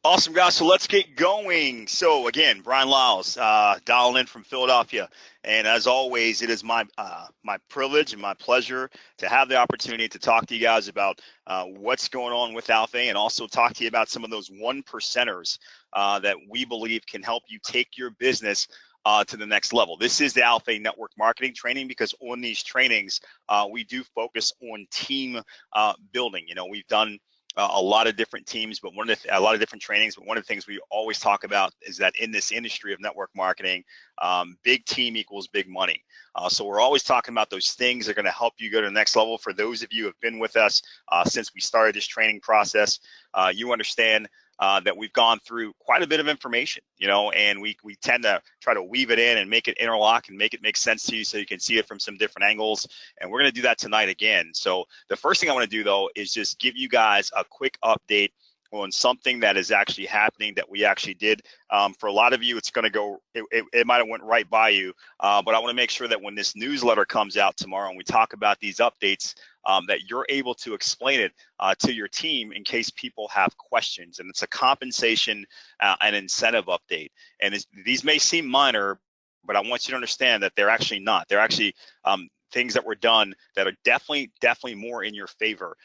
Awesome, guys. So let's get going. So again, Brian Lyles, dialing in from Philadelphia, and as always, it is my privilege and my pleasure to have the opportunity to talk to you guys about what's going on with Alphay, and also talk to you about some of those one percenters that we believe can help you take your business to the next level. This is the Alphay Network Marketing Training, because on these trainings, we do focus on team building. You know, we've done a lot of different teams, but a lot of different trainings. But one of the things we always talk about is that in this industry of network marketing, big team equals big money. So we're always talking about those things that are going to help you go to the next level. For those of you who have been with us since we started this training process, you understand that we've gone through quite a bit of information, you know, and we tend to try to weave it in and make it interlock and make it make sense to you so you can see it from some different angles. And we're going to do that tonight again. So the first thing I want to do, though, is just give you guys a quick update on something that is actually happening that we actually did. For a lot of you, it's going to go, it might have went right by you, but I want to make sure that when this newsletter comes out tomorrow and we talk about these updates, that you're able to explain it to your team in case people have questions. And it's a compensation and incentive update. And these may seem minor, but I want you to understand that they're actually not. They're actually things that were done that are definitely more in your favor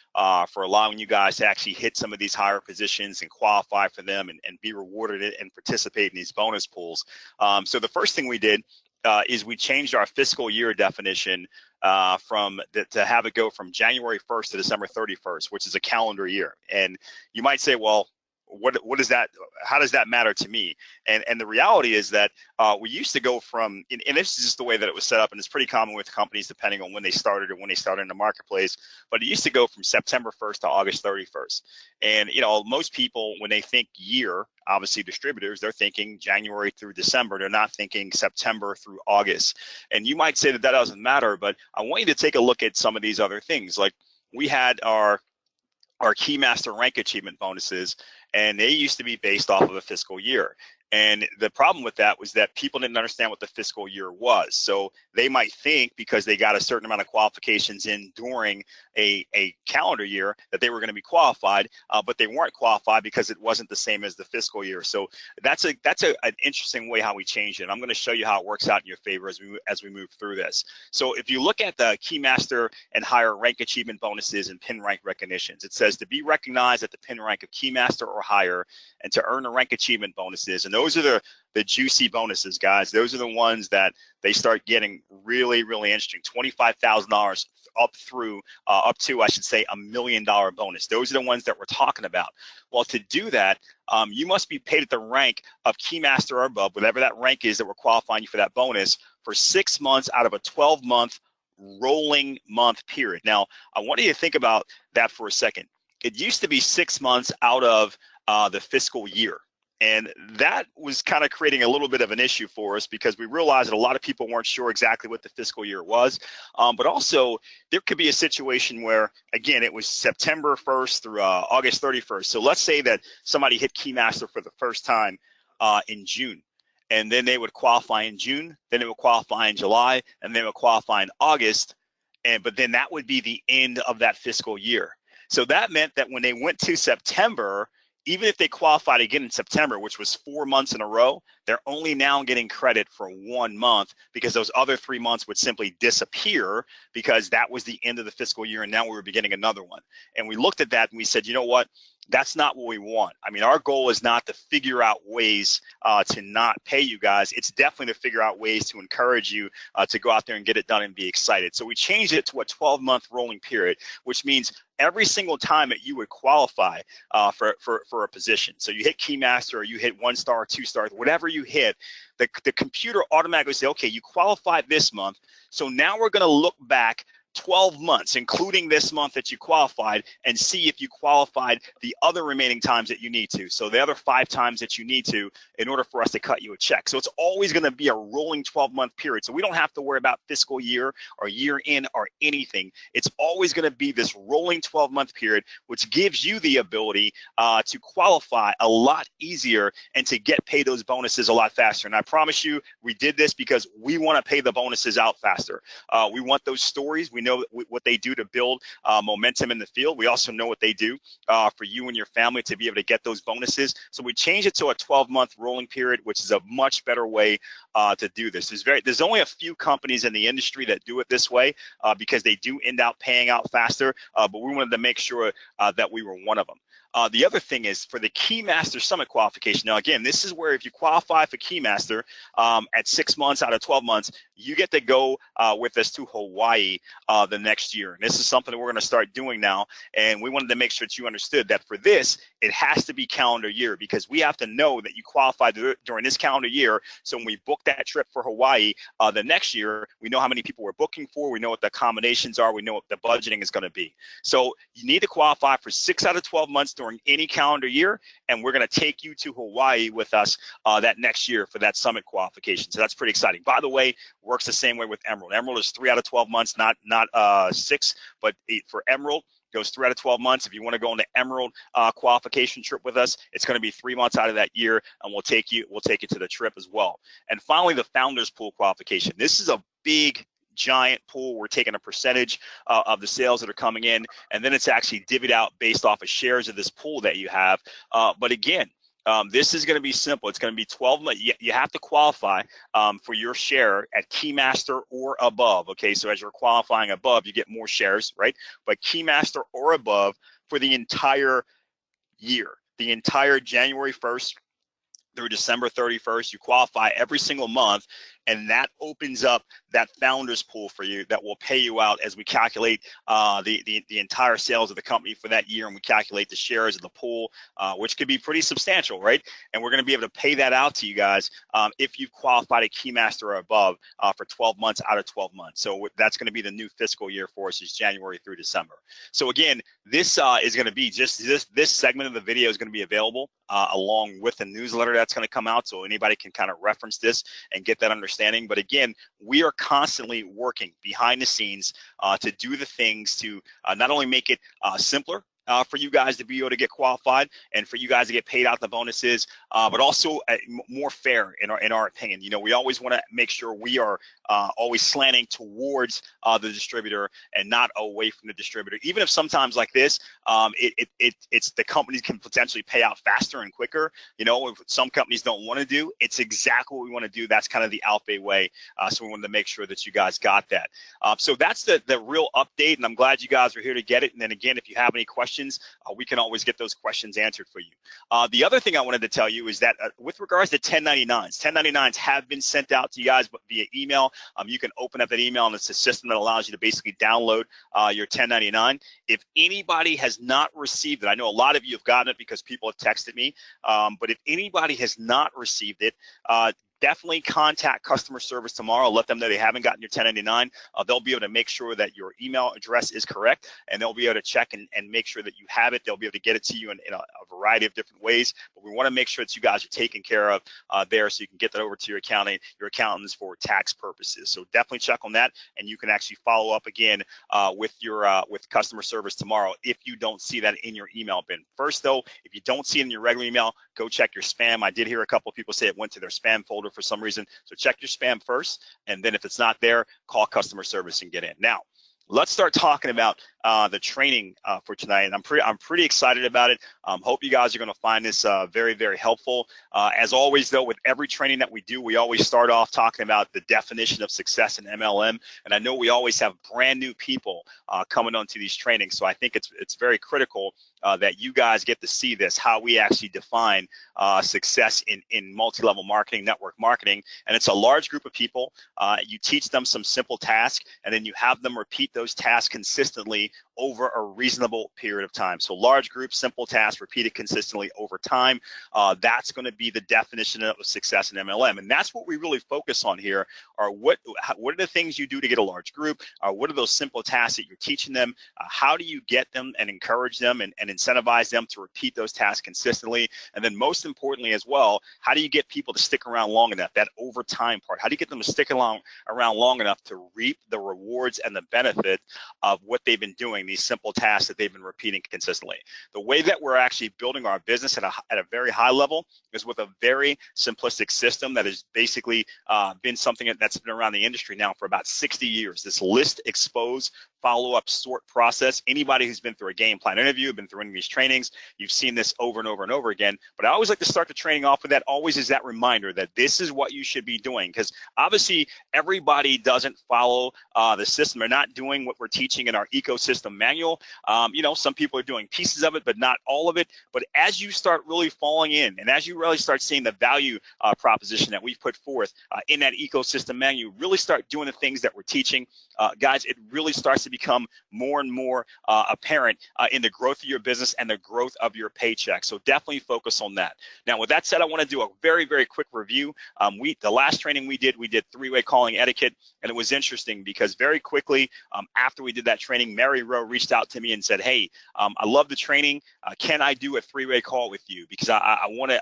for allowing you guys to actually hit some of these higher positions and qualify for them and be rewarded and participate in these bonus pools. So the first thing we did is we changed our fiscal year definition to have it go from January 1st to December 31st, which is a calendar year. And you might say, well, what is that? How does that matter to me? And the reality is that we used to go from, and this is just the way that it was set up, and it's pretty common with companies depending on when they started or when they started in the marketplace, but it used to go from September 1st to August 31st. And, you know, most people, when they think year, obviously distributors, they're thinking January through December. They're not thinking September through August. And you might say that doesn't matter, but I want you to take a look at some of these other things. Like we had our Keymaster rank achievement bonuses, and they used to be based off of a fiscal year. And the problem with that was that people didn't understand what the fiscal year was. So they might think because they got a certain amount of qualifications in during a calendar year that they were going to be qualified, but they weren't qualified because it wasn't the same as the fiscal year. So that's an interesting way how we changed it. I'm going to show you how it works out in your favor as we move through this. So if you look at the Keymaster and higher rank achievement bonuses and pin rank recognitions, it says to be recognized at the pin rank of Keymaster or higher and to earn the rank achievement bonuses. And those are the juicy bonuses, guys. Those are the ones that they start getting really interesting. $25,000 up to, I should say, $1 million bonus. Those are the ones that we're talking about. Well, to do that, you must be paid at the rank of Keymaster or above, whatever that rank is that we're qualifying you for that bonus, for 6 months out of a 12-month rolling month period. Now, I want you to think about that for a second. It used to be 6 months out of the fiscal year. And that was kind of creating a little bit of an issue for us because we realized that a lot of people weren't sure exactly what the fiscal year was. But also, there could be a situation where, again, it was September 1st through August 31st. So let's say that somebody hit Keymaster for the first time in June. And then they would qualify in June, then they would qualify in July, and they would qualify in August. But then that would be the end of that fiscal year. So that meant that when they went to September, even if they qualified again in September, which was 4 months in a row, they're only now getting credit for 1 month because those other 3 months would simply disappear because that was the end of the fiscal year and now we were beginning another one. And we looked at that and we said, you know what? That's not what we want. I mean, our goal is not to figure out ways to not pay you guys. It's definitely to figure out ways to encourage you to go out there and get it done and be excited. So we changed it to a 12-month rolling period, which means every single time that you would qualify for a position. So you hit Keymaster or you hit 1 star or 2 stars, whatever you hit, the computer automatically say, okay, you qualified this month. So now we're going to look back 12 months, including this month that you qualified, and see if you qualified the other remaining times that you need to. So the other 5 times that you need to in order for us to cut you a check. So it's always going to be a rolling 12-month period. So we don't have to worry about fiscal year or year in or anything. It's always going to be this rolling 12-month period, which gives you the ability to qualify a lot easier and to get paid those bonuses a lot faster. And I promise you, we did this because we want to pay the bonuses out faster. We want those stories. We know what they do to build momentum in the field. We also know what they do for you and your family to be able to get those bonuses. So we changed it to a 12-month rolling period, which is a much better way to do this. There's only a few companies in the industry that do it this way because they do end up paying out faster, but we wanted to make sure that we were one of them. The other thing is for the Keymaster Summit qualification. Now, again, this is where if you qualify for Keymaster at 6 months out of 12 months, you get to go with us to Hawaii the next year. And this is something that we're going to start doing now. And we wanted to make sure that you understood that for this, it has to be calendar year because we have to know that you qualified during this calendar year. So when we book that trip for Hawaii the next year, we know how many people we're booking for. We know what the accommodations are. We know what the budgeting is going to be. So you need to qualify for 6 out of 12 months during any calendar year, and we're going to take you to Hawaii with us that next year for that summit qualification. So that's pretty exciting. By the way, works the same way with Emerald. Emerald is 3 out of 12 months, not 6, but for Emerald, goes 3 out of 12 months. If you want to go on the Emerald qualification trip with us, it's going to be 3 months out of that year, and we'll take you to the trip as well. And finally, the Founders Pool qualification. This is a big, giant pool. We're taking a percentage of the sales that are coming in, and then it's actually divvied out based off of shares of this pool that you have. But again, this is going to be simple. It's going to be 12 months. You have to qualify for your share at Keymaster or above. Okay, so as you're qualifying above, you get more shares, right? But Keymaster or above for the entire year, the entire January 1st through December 31st, you qualify every single month, and that opens up that founders pool for you that will pay you out as we calculate the entire sales of the company for that year, and we calculate the shares of the pool, which could be pretty substantial, right? And we're going to be able to pay that out to you guys if you've qualified a Keymaster or above for 12 months out of 12 months. So that's going to be the new fiscal year for us, is January through December. So again, this is going to be just this segment of the video is going to be available along with the newsletter that's going to come out, so anybody can kind of reference this and get that understanding. But again, we are constantly working behind the scenes to do the things to not only make it simpler for you guys to be able to get qualified and for you guys to get paid out the bonuses, but also more fair in our opinion. You know, we always want to make sure we are always slanting towards the distributor and not away from the distributor. Even if sometimes like this, it's the companies can potentially pay out faster and quicker. You know, if some companies don't want to do, it's exactly what we want to do. That's kind of the Alphay way. So we wanted to make sure that you guys got that. So that's the real update, and I'm glad you guys are here to get it. And then again, if you have any questions, we can always get those questions answered for you. The other thing I wanted to tell you is that with regards to 1099s, 1099s have been sent out to you guys via email. You can open up that email, and it's a system that allows you to basically download your 1099. If anybody has not received it, I know a lot of you have gotten it because people have texted me, but if anybody has not received it, definitely contact customer service tomorrow. Let them know they haven't gotten your 1099. They'll be able to make sure that your email address is correct, and they'll be able to check and make sure that you have it. They'll be able to get it to you in a variety of different ways, but we want to make sure that you guys are taken care of there, so you can get that over to your accountants for tax purposes. So definitely check on that, and you can actually follow up again with customer service tomorrow if you don't see that in your email bin. First though, if you don't see it in your regular email, go check your spam. I did hear a couple of people say it went to their spam folder for some reason. So check your spam first, and then if it's not there, call customer service and get in. Now, let's start talking about the training for tonight, and I'm pretty excited about it. Hope you guys are going to find this very, very helpful. As always, though, with every training that we do, we always start off talking about the definition of success in MLM, and I know we always have brand new people coming onto these trainings, so I think it's very critical that you guys get to see this, how we actually define success in multi-level marketing, network marketing. And it's a large group of people. You teach them some simple tasks, and then you have them repeat those tasks consistently over a reasonable period of time. So large group, simple tasks, repeated consistently over time. That's going to be the definition of success in MLM. And that's what we really focus on here, are what are the things you do to get a large group? What are those simple tasks that you're teaching them? How do you get them and encourage them and incentivize them to repeat those tasks consistently? And then most importantly as well, how do you get people to stick around long enough, that over time part? How do you get them to stick around long enough to reap the rewards and the benefit of what they've been doing doing these simple tasks that they've been repeating consistently. The way that we're actually building our business at a very high level is with a very simplistic system that has basically been something that's been around the industry now for about 60 years. This list, expose, follow-up, sort process. Anybody who's been through a game plan interview, been through any of these trainings, you've seen this over and over and over again. But I always like to start the training off with that, always is that reminder that this is what you should be doing, because obviously everybody doesn't follow the system. They're not doing what we're teaching in our ecosystem manual. Some people are doing pieces of it, but not all of it. But as you start really falling in, and as you really start seeing the value proposition that we've put forth in that ecosystem manual, you really start doing the things that we're teaching, guys, it really starts to become more and more apparent in the growth of your business and the growth of your paycheck. So definitely focus on that. Now, with that said, I want to do a very, very quick review. The last training we did three-way calling etiquette, and it was interesting because very quickly after we did that training, Mary Rowe reached out to me and said, hey, I love the training. Can I do a three-way call with you? Because I want to,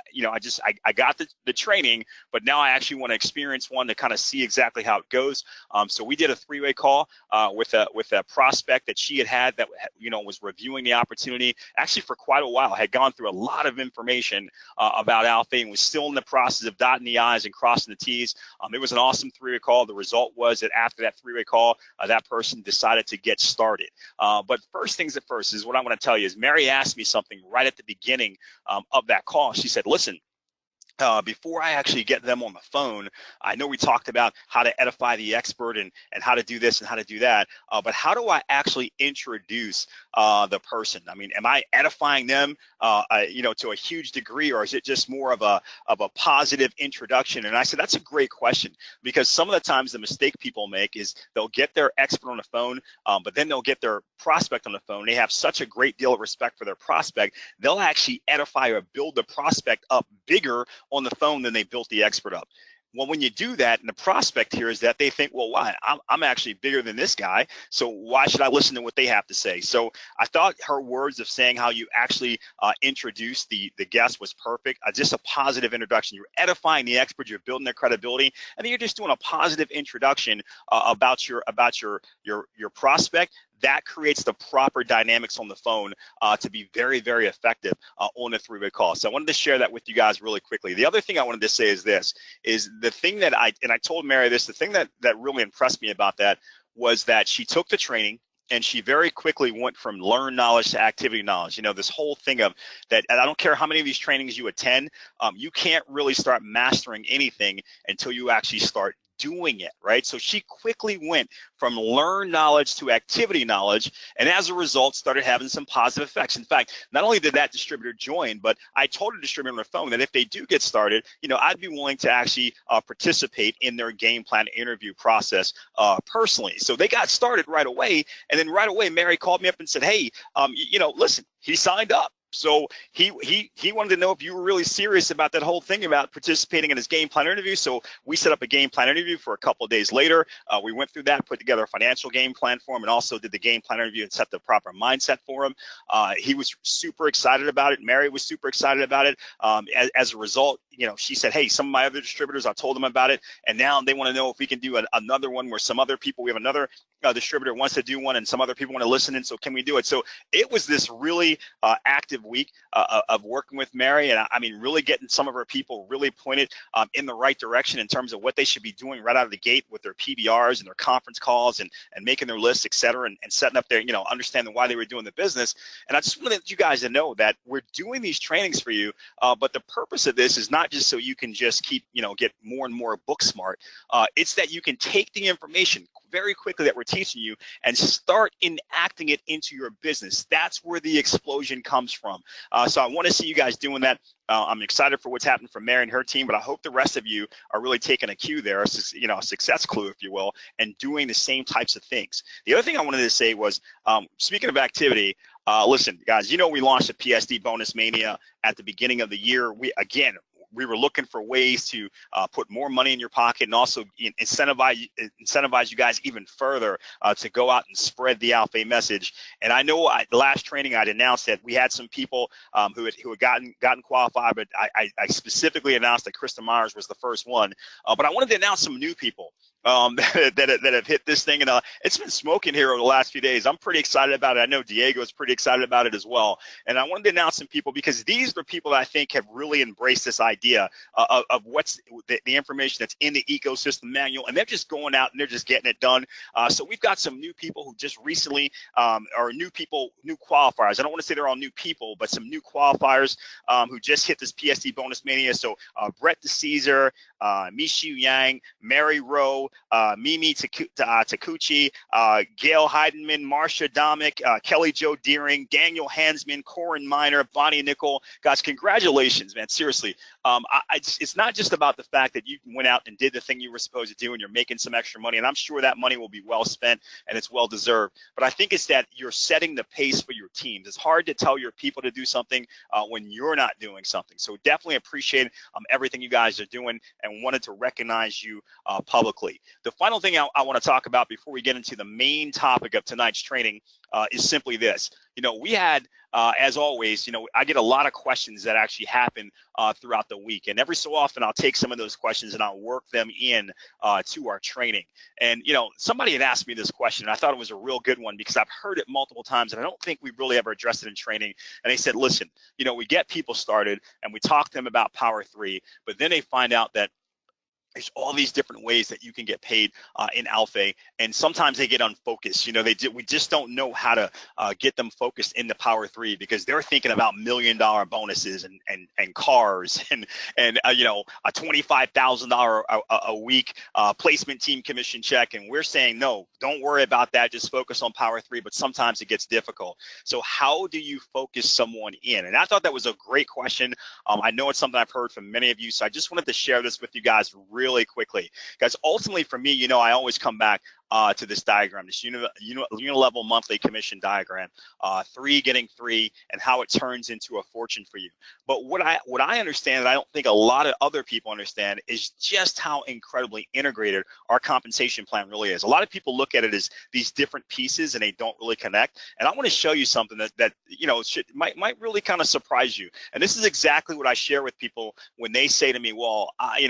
I got the training, but now I actually want to experience one to kind of see exactly how it goes. So we did a three-way call with a prospect that she had that was reviewing the opportunity actually for quite a while, had gone through a lot of information about Alphay and was still in the process of dotting the I's and crossing the T's. It was an awesome three-way call. The result was that after that three-way call, that person decided to get started. But first things at first is what I want to tell you is Mary asked me something right at the beginning of that call. She said, listen, before I actually get them on the phone, I know we talked about how to edify the expert and how to do this and how to do that, but how do I actually introduce the person? I mean, am I edifying them, to a huge degree, or is it just more of a positive introduction? And I said, that's a great question, because some of the times the mistake people make is they'll get their expert on the phone, but then they'll get their prospect on the phone. They have such a great deal of respect for their prospect, they'll actually edify or build the prospect up bigger on the phone than they built the expert up. Well, when you do that, and the prospect here is that they think, well, why? I'm actually bigger than this guy, so why should I listen to what they have to say? So I thought her words of saying how you actually introduce the guest was perfect. Just a positive introduction. You're edifying the expert, you're building their credibility, and then you're just doing a positive introduction about your prospect. That creates the proper dynamics on the phone to be very, very effective on a three-way call. So I wanted to share that with you guys really quickly. The other thing I wanted to say is this, is the thing that I told Mary this, the thing that really impressed me about that was that she took the training and she very quickly went from learned knowledge to activity knowledge. This whole thing of that, and I don't care how many of these trainings you attend, you can't really start mastering anything until you actually start doing it, right? So she quickly went from learned knowledge to activity knowledge, and as a result started having some positive effects. In fact, not only did that distributor join, but I told the distributor on the phone that if they do get started, I'd be willing to actually participate in their game plan interview process personally. So they got started right away, and then right away Mary called me up and said, hey, listen, he signed up. So he wanted to know if you were really serious about that whole thing about participating in his game plan interview. So we set up a game plan interview for a couple of days later. We went through that, put together a financial game plan for him, and also did the game plan interview and set the proper mindset for him. He was super excited about it. Mary was super excited about it. As a result, she said, hey, some of my other distributors, I told them about it, and now they want to know if we can do another one where some other people, we have another distributor wants to do one and some other people want to listen in, so can we do it? So it was this really active week of working with Mary, and I mean really getting some of her people really pointed in the right direction in terms of what they should be doing right out of the gate with their PBRs and their conference calls and making their lists, et cetera, and setting up their, understanding why they were doing the business. And I just wanted you guys to know that we're doing these trainings for you, but the purpose of this is not just so you can just keep, get more and more book smart. It's that you can take the information very quickly that we're teaching you and start enacting it into your business. That's where the explosion comes from. So I want to see you guys doing that. I'm excited for what's happened for Mary and her team, but I hope the rest of you are really taking a cue there, a success clue, if you will, and doing the same types of things. The other thing I wanted to say was, speaking of activity, listen, guys, we launched a PSD Bonus Mania at the beginning of the year. We were looking for ways to put more money in your pocket and also incentivize you guys even further to go out and spread the Alphay message. And I know the last training I'd announced that we had some people who had gotten qualified, but I specifically announced that Krista Myers was the first one. But I wanted to announce some new people. that have hit this thing, and it's been smoking here over the last few days. I'm pretty excited about it. I know Diego is pretty excited about it as well. And I wanted to announce some people because these are the people that I think have really embraced this idea of what's the information that's in the ecosystem manual, and they're just going out and they're just getting it done. So we've got some new people who just recently are new people, new qualifiers. I don't want to say they're all new people, but some new qualifiers who just hit this PSD bonus mania. So Brett DeCesar, Mishu Yang, Mary Rowe, Mimi Takuchi, Gail Heidenman, Marcia Domick, Kelly Jo Deering, Daniel Hansman, Corin Miner, Bonnie Nickel. Guys, congratulations, man. Seriously. It's not just about the fact that you went out and did the thing you were supposed to do and you're making some extra money, and I'm sure that money will be well spent and it's well deserved. But I think it's that you're setting the pace for your teams. It's hard to tell your people to do something when you're not doing something. So definitely appreciate everything you guys are doing and wanted to recognize you publicly. The final thing I want to talk about before we get into the main topic of tonight's training is simply this. We had, as always, I get a lot of questions that actually happen throughout the week. And every so often, I'll take some of those questions and I'll work them in to our training. And, somebody had asked me this question, and I thought it was a real good one because I've heard it multiple times, and I don't think we really ever addressed it in training. And they said, listen, we get people started and we talk to them about Power 3, but then they find out that there's all these different ways that you can get paid in Alphay, and sometimes they get unfocused. We just don't know how to get them focused in the Power 3 because they're thinking about $1 million bonuses and cars and a $25,000 a week placement team commission check. And we're saying, no, don't worry about that. Just focus on Power 3. But sometimes it gets difficult. So how do you focus someone in? And I thought that was a great question. I know it's something I've heard from many of you. So I just wanted to share this with you guys really quickly, because ultimately for me, I always come back to this diagram, this unilevel monthly commission diagram, 3 getting 3, and how it turns into a fortune for you. But what I understand, and I don't think a lot of other people understand, is just how incredibly integrated our compensation plan really is. A lot of people look at it as these different pieces and they don't really connect. And I want to show you something that might really kind of surprise you. And this is exactly what I share with people when they say to me, well, I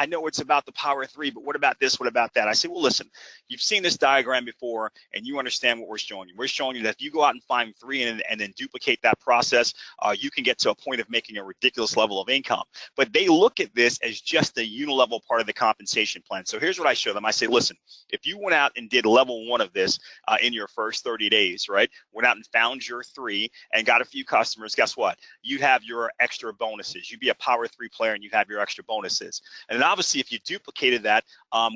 know it's about the Power 3, but what about this? What about that? I say, well, listen, you've seen this diagram before and you understand what we're showing you. We're showing you that if you go out and find 3 and then duplicate that process, you can get to a point of making a ridiculous level of income. But they look at this as just a unilevel part of the compensation plan. So here's what I show them. I say, listen, if you went out and did level 1 of this in your first 30 days, right? Went out and found your 3 and got a few customers, guess what? You'd have your extra bonuses. You'd be a Power 3 player and you'd have your extra bonuses. And then obviously if you duplicated that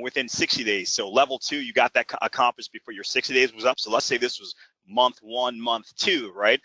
within 60 days, so level 2, you got that accomplished before your 60 days was up. So let's say this was month 1, month 2, right?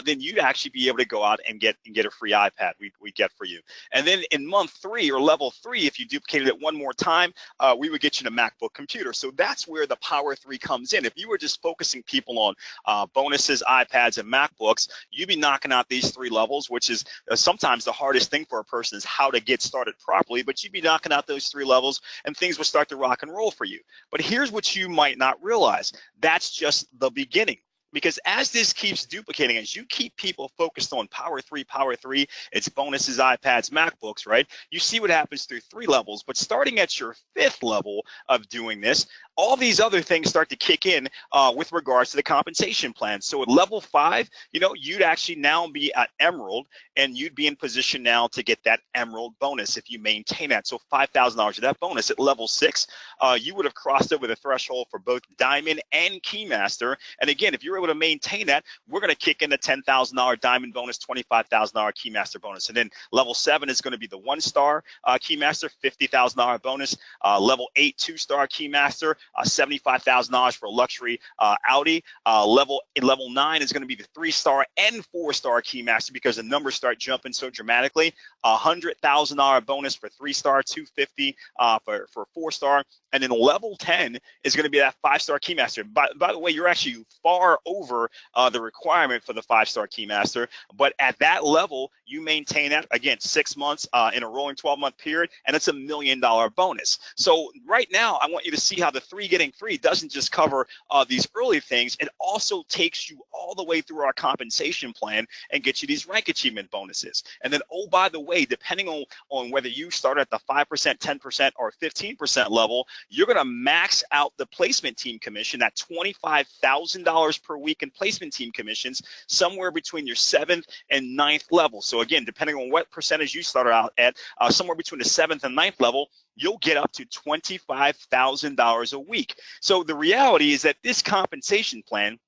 Then you'd actually be able to go out and get a free iPad we get for you. And then in month 3 or level 3, if you duplicated it one more time, we would get you a MacBook computer. So that's where the Power 3 comes in. If you were just focusing people on bonuses, iPads, and MacBooks, you'd be knocking out these 3 levels, which is sometimes the hardest thing for a person is how to get started properly, but you'd be knocking out those 3 levels and things would start to rock and roll for you. But here's what you might not realize. That's just the beginning. Because as this keeps duplicating, as you keep people focused on Power 3, it's bonuses, iPads, MacBooks, right? You see what happens through 3 levels, but starting at your 5th level of doing this, all these other things start to kick in with regards to the compensation plan. So at level 5, you'd actually now be at Emerald, and you'd be in position now to get that Emerald bonus if you maintain that. So $5,000 of that bonus. At level 6, you would have crossed over the threshold for both Diamond and Keymaster. And again, if you're able to maintain that, we're going to kick in the $10,000 Diamond bonus, $25,000 Keymaster bonus. And then level 7 is going to be the 1-star Keymaster, $50,000 bonus. Level 8, 2-star Keymaster, $75,000 for a luxury Audi. Level 9 is going to be the 3-star and 4-star Keymaster because the numbers start jumping so dramatically. $100,000 bonus for 3-star, $250 for 4-star. And then level 10 is going to be that 5-star Keymaster. By the way, you're actually far over the requirement for the 5-star Keymaster. But at that level, you maintain that, again, 6 months in a rolling 12-month period, and it's $1 million bonus. So right now, I want you to see how the 3 getting 3 doesn't just cover these early things. It also takes you all the way through our compensation plan and gets you these rank achievement bonuses. And then, oh, by the way, depending on whether you start at the 5%, 10%, or 15% level, you're going to max out the placement team commission at $25,000 per week in placement team commissions, somewhere between your 7th and 9th level. So again, depending on what percentage you start out at, somewhere between the 7th and 9th level, you'll get up to $25,000 a week. So the reality is that this compensation plan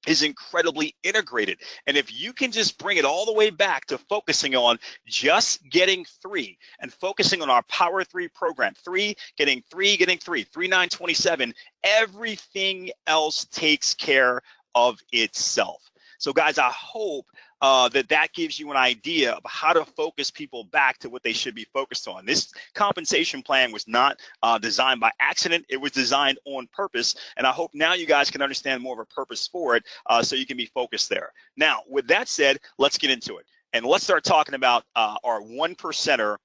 is incredibly integrated. And if you can just bring it all the way back to focusing on just getting 3 and focusing on our Power 3 program, 3, getting 3, 3927, everything else takes care of itself. So guys, I hope that gives you an idea of how to focus people back to what they should be focused on. This compensation plan was not designed by accident. It was designed on purpose. And I hope now you guys can understand more of a purpose for it so you can be focused there. Now, with that said, let's get into it. And let's start talking about our 1%er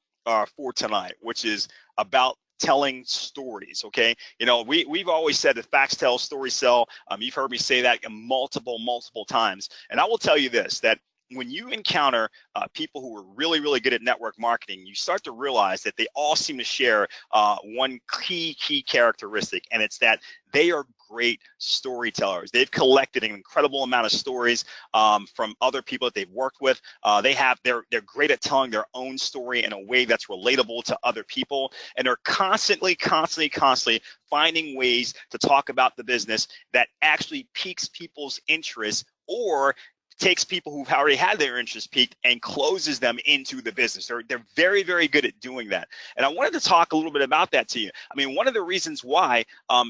for tonight, which is about telling stories. Okay, you know, we've always said that facts tell, stories sell. You've heard me say that multiple times, and I will tell you this, that when you encounter people who are really good at network marketing, you start to realize that they all seem to share one key characteristic, and it's that they are great storytellers. They've collected an incredible amount of stories from other people that they've worked with. They're great at telling their own story in a way that's relatable to other people, and they're constantly finding ways to talk about the business that actually piques people's interest or takes people who've already had their interest piqued and closes them into the business. They're very good at doing that. And I wanted to talk a little bit about that to you. I mean, one of the reasons why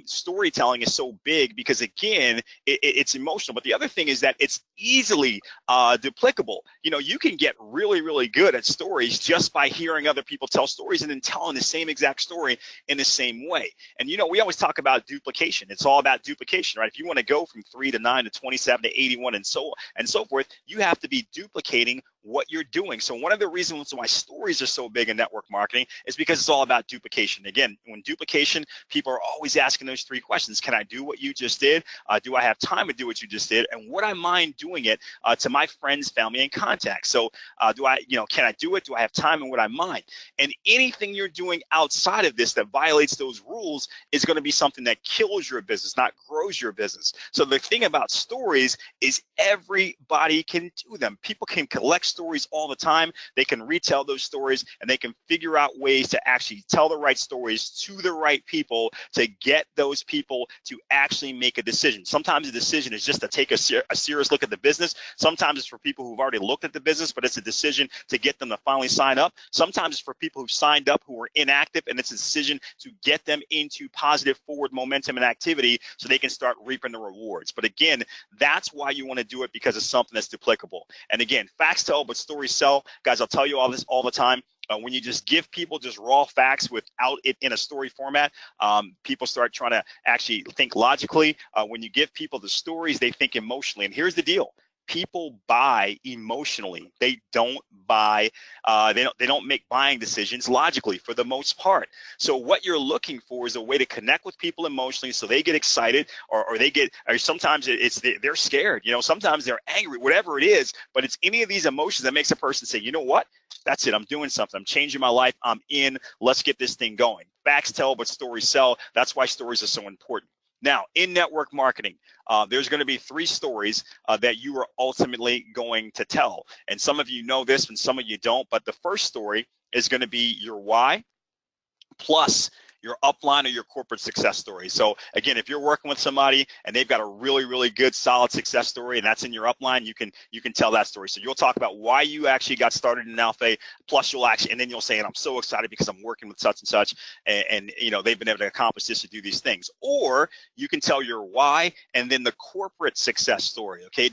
storytelling is so big, because again, it's emotional, but the other thing is that it's easily duplicable. You know, you can get really good at stories just by hearing other people tell stories and then telling the same exact story in the same way. And you know, we always talk about duplication. It's all about duplication, right? If you want to go from 3 to 9 to 27 to 81 and so forth, you have to be duplicating what you're doing. So one of the reasons why stories are so big in network marketing is because it's all about duplication. Again, when duplication, people are always asking those 3 questions. Can I do what you just did? Do I have time to do what you just did? And would I mind doing it to my friends, family, and contacts? So can I do it? Do I have time, and would I mind? And anything you're doing outside of this that violates those rules is going to be something that kills your business, not grows your business. So the thing about stories is everybody can do them. People can collect stories all the time. They can retell those stories, and they can figure out ways to actually tell the right stories to the right people to get those people to actually make a decision. Sometimes the decision is just to take a serious look at the business. Sometimes it's for people who've already looked at the business, but it's a decision to get them to finally sign up. Sometimes it's for people who've signed up who are inactive, and it's a decision to get them into positive forward momentum and activity so they can start reaping the rewards. But again, that's why you want to do it, because it's something that's duplicable. And again, facts tell, but stories sell. Guys, I'll tell you all this all the time. When you just give people just raw facts without it in a story format, people start trying to actually think logically. When you give people the stories, they think emotionally. And here's the deal. People buy emotionally. They don't buy, they don't make buying decisions logically for the most part. So what you're looking for is a way to connect with people emotionally so they get excited, or sometimes they're scared, you know, sometimes they're angry, whatever it is, but it's any of these emotions that makes a person say, you know what, that's it, I'm doing something, I'm changing my life, I'm in, let's get this thing going. Facts tell, but stories sell. That's why stories are so important. Now, in network marketing, there's going to be 3 stories that you are ultimately going to tell. And some of you know this and some of you don't, but the first story is going to be your why plus your upline or your corporate success story. So again, if you're working with somebody and they've got a really good solid success story and that's in your upline, you can tell that story. So you'll talk about why you actually got started in Alphay, plus and then you'll say, and I'm so excited because I'm working with such and such, and you know, they've been able to accomplish this to do these things. Or you can tell your why and then the corporate success story. Okay,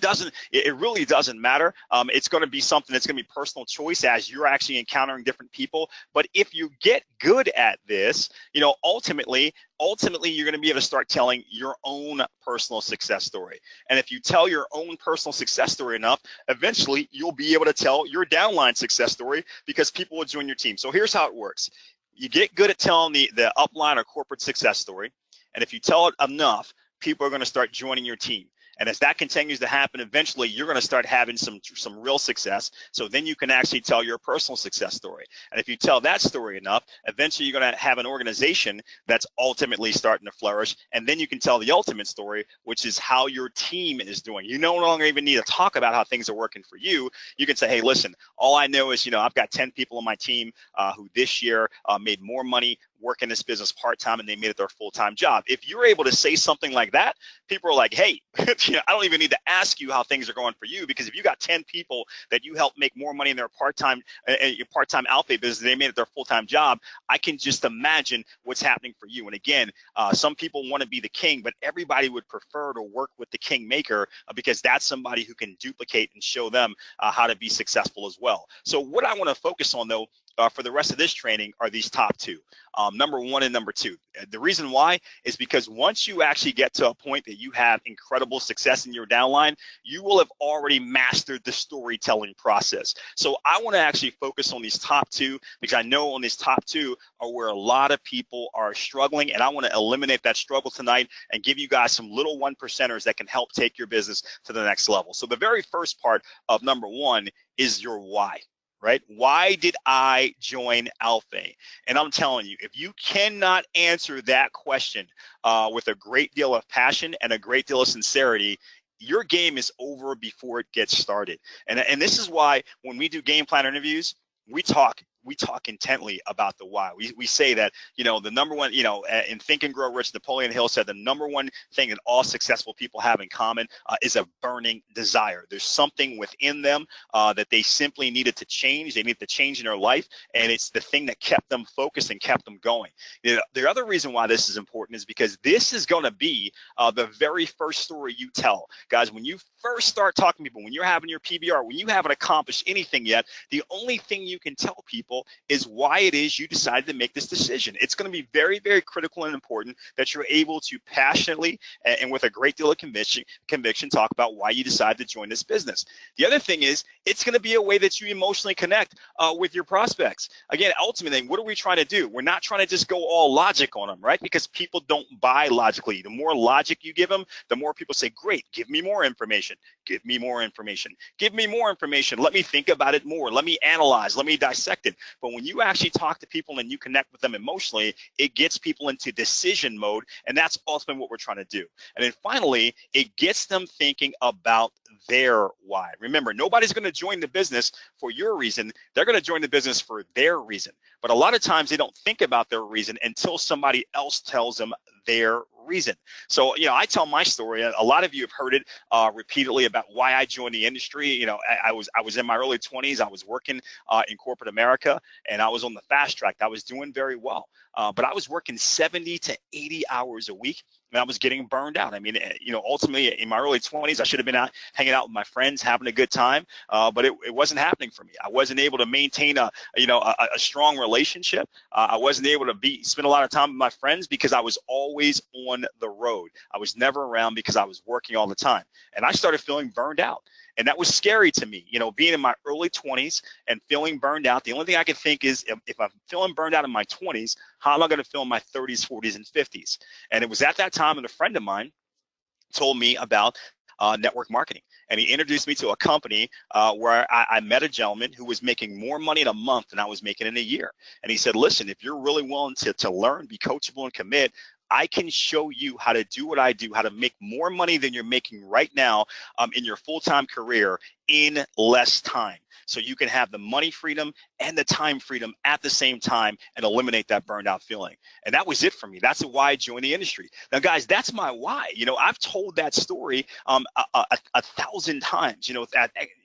it really doesn't matter. It's going to be something that's going to be personal choice as you're actually encountering different people. But if you get good at this, ultimately you're going to be able to start telling your own personal success story. And if you tell your own personal success story enough, eventually you'll be able to tell your downline success story because people will join your team. So here's how it works. You get good at telling the upline or corporate success story. And if you tell it enough, people are going to start joining your team. And as that continues to happen, eventually you're going to start having some real success. So then you can actually tell your personal success story. And if you tell that story enough, eventually you're going to have an organization that's ultimately starting to flourish. And then you can tell the ultimate story, which is how your team is doing. You no longer even need to talk about how things are working for you. You can say, hey, listen, all I know is, I've got 10 people on my team who this year made more money working this business part-time and they made it their full-time job. If you're able to say something like that, people are like, hey, I don't even need to ask you how things are going for you, because if you got 10 people that you help make more money in their part-time Alphay business, they made it their full-time job, I can just imagine what's happening for you. And again, some people want to be the king, but everybody would prefer to work with the king maker because that's somebody who can duplicate and show them how to be successful as well. So what I want to focus on, though, for the rest of this training are these top two, number one and number two. The reason why is because once you actually get to a point that you have incredible success in your downline, you will have already mastered the storytelling process. So I want to actually focus on these top two because I know on these top two are where a lot of people are struggling, and I want to eliminate that struggle tonight and give you guys some little 1%ers that can help take your business to the next level. So the very first part of number one is your why. Right? Why did I join Alphay? And I'm telling you, if you cannot answer that question with a great deal of passion and a great deal of sincerity, your game is over before it gets started. And this is why when we do game plan interviews, we talk intently about the why. We say that, the number one, in Think and Grow Rich, Napoleon Hill said the number one thing that all successful people have in common is a burning desire. There's something within them that they simply needed to change. They needed to change in their life, and it's the thing that kept them focused and kept them going. The other reason why this is important is because this is going to be the very first story you tell. Guys, when you first start talking to people, when you're having your PBR, when you haven't accomplished anything yet, the only thing you can tell people is why it is you decided to make this decision. It's going to be very, very critical and important that you're able to passionately and with a great deal of conviction talk about why you decided to join this business. The other thing is it's going to be a way that you emotionally connect with your prospects. Again, ultimately, what are we trying to do? We're not trying to just go all logic on them, right? Because people don't buy logically. The more logic you give them, the more people say, great, give me more information. Give me more information. Give me more information. Let me think about it more. Let me analyze. Let me dissect it. But when you actually talk to people and you connect with them emotionally, it gets people into decision mode, and that's ultimately what we're trying to do. And then finally, it gets them thinking about their why. Remember, nobody's going to join the business for your reason. They're going to join the business for their reason. But a lot of times they don't think about their reason until somebody else tells them their reason. So, I tell my story. A lot of you have heard it repeatedly about why I joined the industry. I was in my early 20s. I was working in corporate America, and I was on the fast track. I was doing very well, but I was working 70 to 80 hours a week, and I was getting burned out. I mean, ultimately in my early 20s, I should have been out hanging out with my friends, having a good time, but it wasn't happening for me. I wasn't able to maintain a strong relationship. I wasn't able to spend a lot of time with my friends because I was always on the road. I was never around because I was working all the time, and I started feeling burned out. And that was scary to me, being in my early 20s and feeling burned out. The only thing I could think is if I'm feeling burned out in my 20s, how am I going to feel in my 30s, 40s, and 50s? And it was at that time that a friend of mine told me about network marketing. And he introduced me to a company where I met a gentleman who was making more money in a month than I was making in a year. And he said, listen, if you're really willing to learn, be coachable, and commit, I can show you how to do what I do, how to make more money than you're making right now in your full-time career in less time. So you can have the money freedom and the time freedom at the same time and eliminate that burned out feeling. And that was it for me. That's why I joined the industry. Now, guys, that's my why. I've told that story 1,000 times,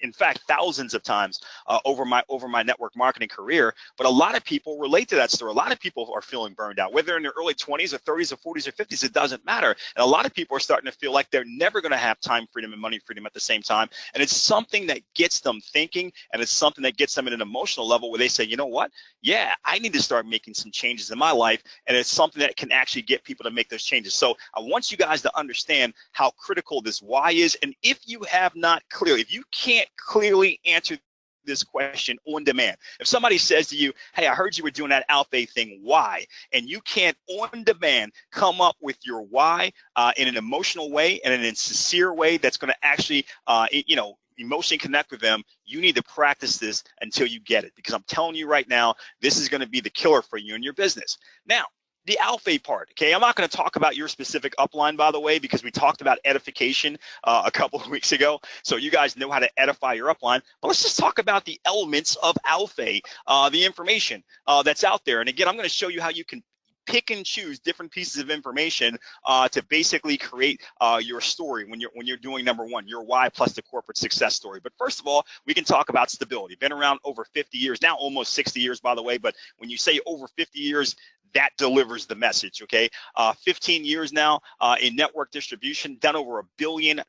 in fact, thousands of times over my network marketing career. But a lot of people relate to that story. A lot of people are feeling burned out, whether in their early 20s or 30s or 40s or 50s, it doesn't matter. And a lot of people are starting to feel like they're never going to have time freedom and money freedom at the same time. And it's something that gets them thinking And it's something that gets them at an emotional level where they say, you know what? Yeah, I need to start making some changes in my life. And it's something that can actually get people to make those changes. So I want you guys to understand how critical this why is. And if you have not clearly, if you can't clearly answer this question on demand. If somebody says to you, hey, I heard you were doing that Alphay thing, why? And you can't on demand come up with your why in an emotional way and in a sincere way that's going to actually, emotionally connect with them, you need to practice this until you get it. Because I'm telling you right now, this is going to be the killer for you and your business. Now, the Alphay part, okay? I'm not going to talk about your specific upline, by the way, because we talked about edification a couple of weeks ago. So you guys know how to edify your upline. But let's just talk about the elements of Alphay, the information that's out there. And again, I'm going to show you how you can pick and choose different pieces of information to basically create your story when you're doing number one, your why plus the corporate success story. But first of all, we can talk about stability. Been around over 50 years, now almost 60 years, by the way. But when you say over 50 years, that delivers the message, okay? 15 years now in network distribution, done over $1 billion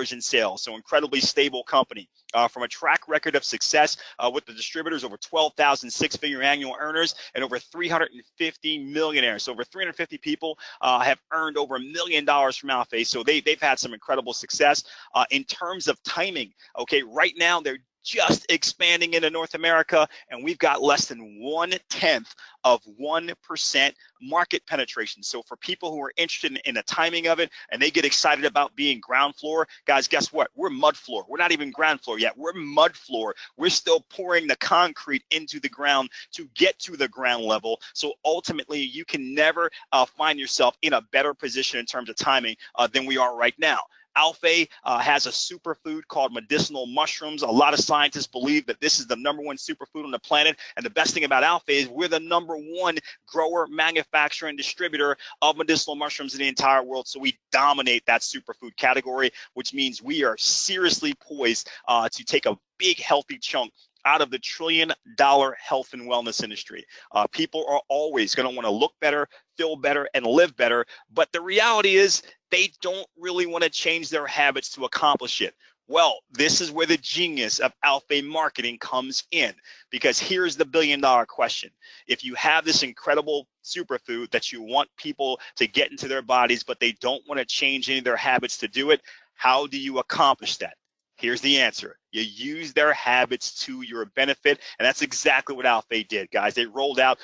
in sales. So incredibly stable company. From a track record of success with the distributors, over 12,000 six-figure annual earners and over 350 millionaires. So over 350 people have earned over $1 million from Alphay. So they've had some incredible success. In terms of timing, okay, right now they're just expanding into North America, and we've got less than 1/10 of 1% market penetration. So for people who are interested in the timing of it and they get excited about being ground floor, guys, guess what? We're mud floor. We're not even ground floor yet. We're mud floor. We're still pouring the concrete into the ground to get to the ground level. So ultimately, you can never find yourself in a better position in terms of timing than we are right now. Alphay has a superfood called medicinal mushrooms. A lot of scientists believe that this is the #1 superfood on the planet. And the best thing about Alphay is we're the #1 grower, manufacturer, and distributor of medicinal mushrooms in the entire world. So we dominate that superfood category, which means we are seriously poised to take a big, healthy chunk out of the $1 trillion health and wellness industry. People are always going to want to look better, feel better, and live better. But the reality is they don't really want to change their habits to accomplish it. Well, this is where the genius of Alphay marketing comes in, because here's the $1 billion question. If you have this incredible superfood that you want people to get into their bodies, but they don't want to change any of their habits to do it, how do you accomplish that? Here's the answer. You use their habits to your benefit, and that's exactly what Alphay did, guys. They rolled out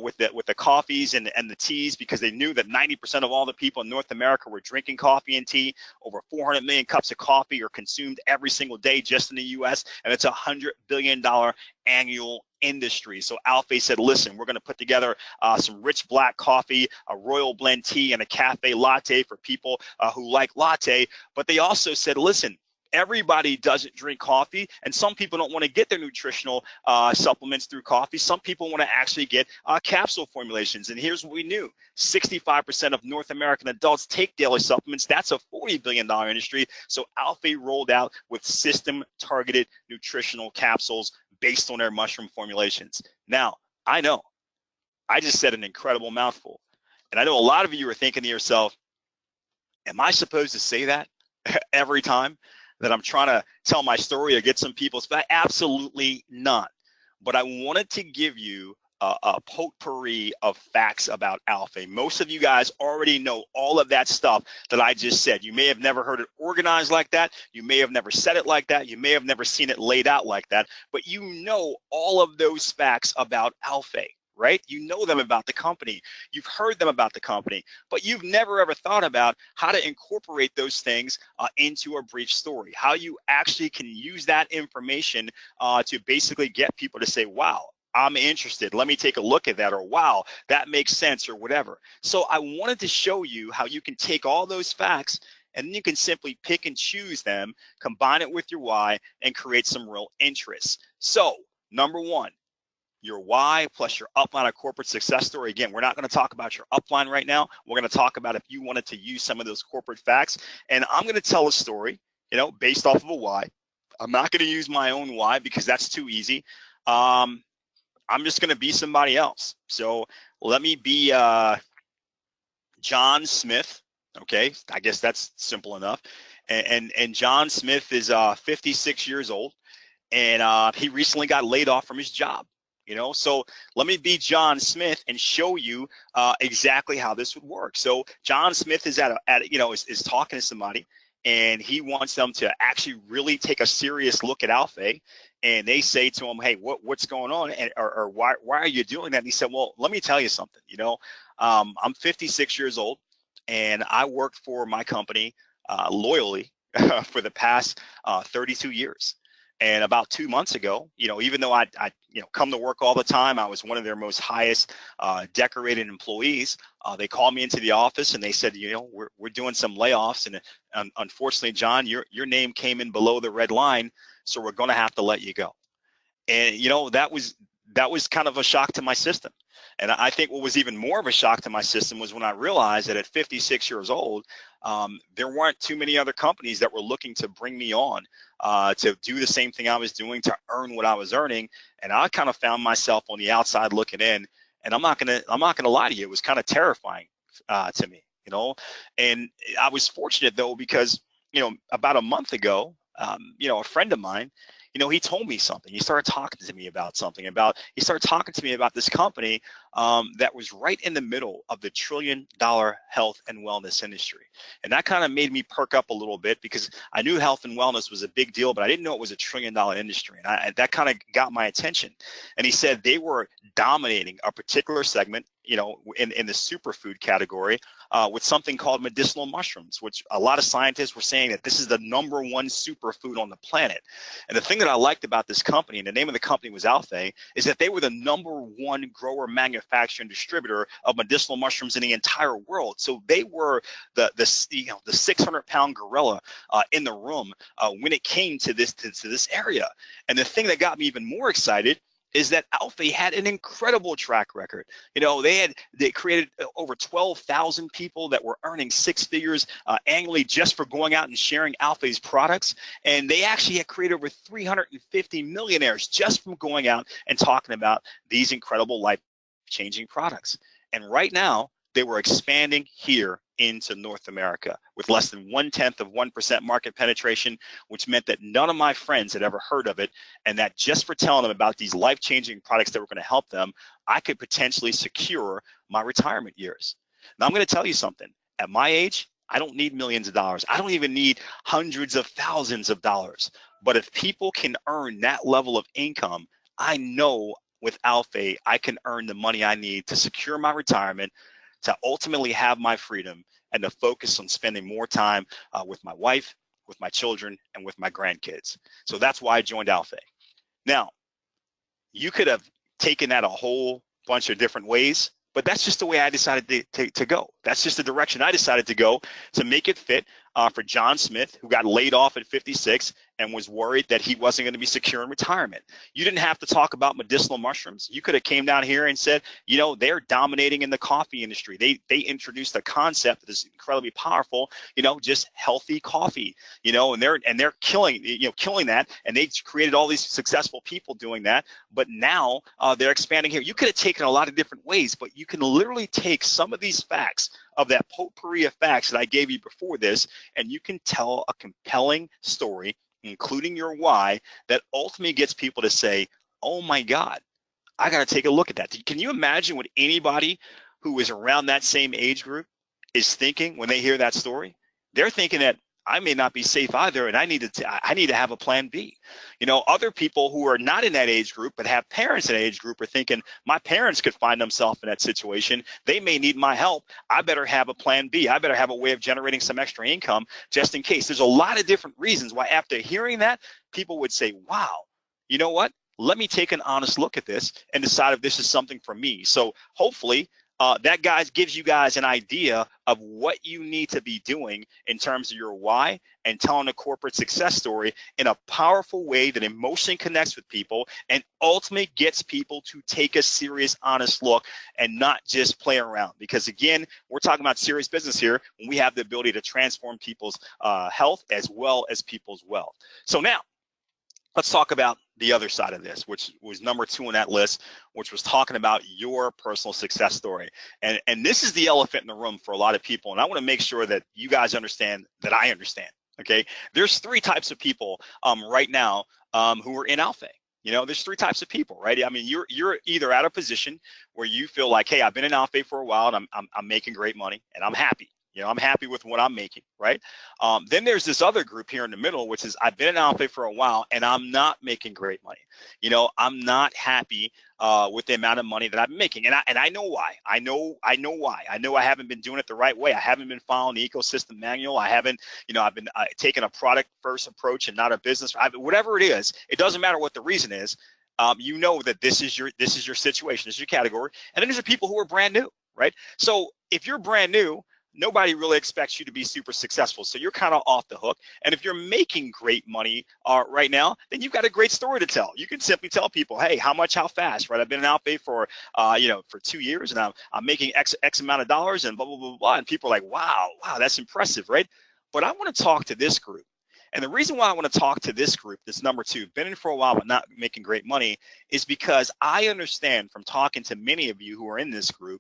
with the coffees and the teas because they knew that 90% of all the people in North America were drinking coffee and tea. Over 400 million cups of coffee are consumed every single day just in the U.S., and it's a $100 billion annual industry. So Alphay said, listen, we're going to put together some rich black coffee, a royal blend tea, and a cafe latte for people who like latte. But they also said, listen, everybody doesn't drink coffee, and some people don't want to get their nutritional supplements through coffee. Some people want to actually get capsule formulations. And here's what we knew. 65% of North American adults take daily supplements. That's a $40 billion industry. So Alphay rolled out with system-targeted nutritional capsules based on their mushroom formulations. Now, I know, I just said an incredible mouthful. And I know a lot of you are thinking to yourself, am I supposed to say that every time that I'm trying to tell my story or get some people's back? Absolutely not. But I wanted to give you a potpourri of facts about Alphay. Most of you guys already know all of that stuff that I just said. You may have never heard it organized like that. You may have never said it like that. You may have never seen it laid out like that. But you know all of those facts about Alphay, right? You know them about the company. You've heard them about the company, but you've never ever thought about how to incorporate those things into a brief story, how you actually can use that information to basically get people to say, wow, I'm interested. Let me take a look at that, or wow, that makes sense, or whatever. So I wanted to show you how you can take all those facts and then you can simply pick and choose them, combine it with your why, and create some real interest. So #1, your why plus your upline or corporate success story. Again, we're not going to talk about your upline right now. We're going to talk about if you wanted to use some of those corporate facts. And I'm going to tell a story, based off of a why. I'm not going to use my own why because that's too easy. I'm just going to be somebody else. So let me be John Smith. Okay, I guess that's simple enough. And John Smith is 56 years old. and he recently got laid off from his job. So let me be John Smith and show you exactly how this would work. So John Smith is is talking to somebody, and he wants them to actually really take a serious look at Alphay. And they say to him, "Hey, what's going on? And or why are you doing that?" And he said, "Well, let me tell you something. I'm 56 years old, and I worked for my company loyally for the past 32 years." And about 2 months ago, even though I come to work all the time, I was one of their most highest decorated employees. They called me into the office and they said, we're doing some layoffs, and unfortunately, John, your name came in below the red line, so we're going to have to let you go. And that was kind of a shock to my system. And I think what was even more of a shock to my system was when I realized that at 56 years old, there weren't too many other companies that were looking to bring me on to do the same thing I was doing, to earn what I was earning. And I kind of found myself on the outside looking in. And I'm not gonna lie to you, it was kind of terrifying to me. And I was fortunate though, because about a month ago, a friend of mine, he told me something. He started talking to me about this company that was right in the middle of the $1 trillion health and wellness industry. And that kind of made me perk up a little bit, because I knew health and wellness was a big deal, but I didn't know it was $1 trillion industry. And that kind of got my attention. And he said they were dominating a particular segment, in the superfood category, with something called medicinal mushrooms, which a lot of scientists were saying that this is the #1 superfood on the planet. And the thing that I liked about this company, and the name of the company was Alphay, is that they were the #1 grower, manufacturer, and distributor of medicinal mushrooms in the entire world. So they were the 600-pound gorilla in the room when it came to this area. And the thing that got me even more excited is that Alphay had an incredible track record. They created over 12,000 people that were earning 6 figures annually just for going out and sharing Alphay's products. And they actually had created over 350 millionaires just from going out and talking about these incredible life-changing products. And right now, they were expanding here into North America with less than 0.1% market penetration, which meant that none of my friends had ever heard of it, and that just for telling them about these life-changing products that were going to help them, I could potentially secure my retirement years. Now, I'm going to tell you something. At my age, I don't need millions of dollars. I don't even need hundreds of thousands of dollars. But if people can earn that level of income, I know with Alphay, I can earn the money I need to secure my retirement, to ultimately have my freedom, and to focus on spending more time with my wife, with my children, and with my grandkids. So that's why I joined Alphay. Now, you could have taken that a whole bunch of different ways, but that's just the way I decided to go. That's just the direction I decided to go to make it fit for John Smith, who got laid off at 56 and was worried that he wasn't going to be secure in retirement. You didn't have to talk about medicinal mushrooms. You could have came down here and said, they're dominating in the coffee industry. They introduced a concept that is incredibly powerful, just healthy coffee, and they're killing that, and they created all these successful people doing that. But now they're expanding here. You could have taken a lot of different ways, but you can literally take some of these facts, of that potpourri of facts that I gave you before this, and you can tell a compelling story, including your why, that ultimately gets people to say, oh my God, I got to take a look at that. Can you imagine what anybody who is around that same age group is thinking when they hear that story? They're thinking that I may not be safe either, and I need to have a plan B. Other people who are not in that age group but have parents in that age group are thinking, my parents could find themselves in that situation. They may need my help. I better have a plan B. I better have a way of generating some extra income just in case. There's a lot of different reasons why after hearing that, people would say, wow, you know what? Let me take an honest look at this and decide if this is something for me. So hopefully that gives you guys an idea of what you need to be doing in terms of your why, and telling a corporate success story in a powerful way that emotionally connects with people and ultimately gets people to take a serious, honest look and not just play around. Because again, we're talking about serious business here when we have the ability to transform people's health as well as people's wealth. So now, let's talk about the other side of this, which was number 2 on that list, which was talking about your personal success story. And this is the elephant in the room for a lot of people. And I want to make sure that you guys understand that I understand. Okay, there's three types of people right now who are in Alphay. You know, there's three types of people, right? I mean, you're either at a position where you feel like, hey, I've been in Alphay for a while and I'm making great money and I'm happy. You know, I'm happy with what I'm making, right? Then there's this other group here in the middle, which is I've been in Alphay for a while and I'm not making great money. You know, I'm not happy with the amount of money that I'm making, and I know why. I know why. I know I haven't been doing it the right way. I haven't been following the ecosystem manual. I haven't, you know, I've been taking a product first approach and not a business. Whatever it is, it doesn't matter what the reason is. You know that this is your situation, this is your category, and then there's the people who are brand new, right? So if you're brand new, nobody really expects you to be super successful. So you're kind of off the hook. And if you're making great money right now, then you've got a great story to tell. You can simply tell people, hey, how much, how fast, right? I've been in Alphay for, you know, for 2 years and I'm making X amount of dollars and blah, blah, blah, blah. And people are like, wow, that's impressive, right? But I want to talk to this group. And the reason why I want to talk to this group, this number two, been in for a while but not making great money, is because I understand from talking to many of you who are in this group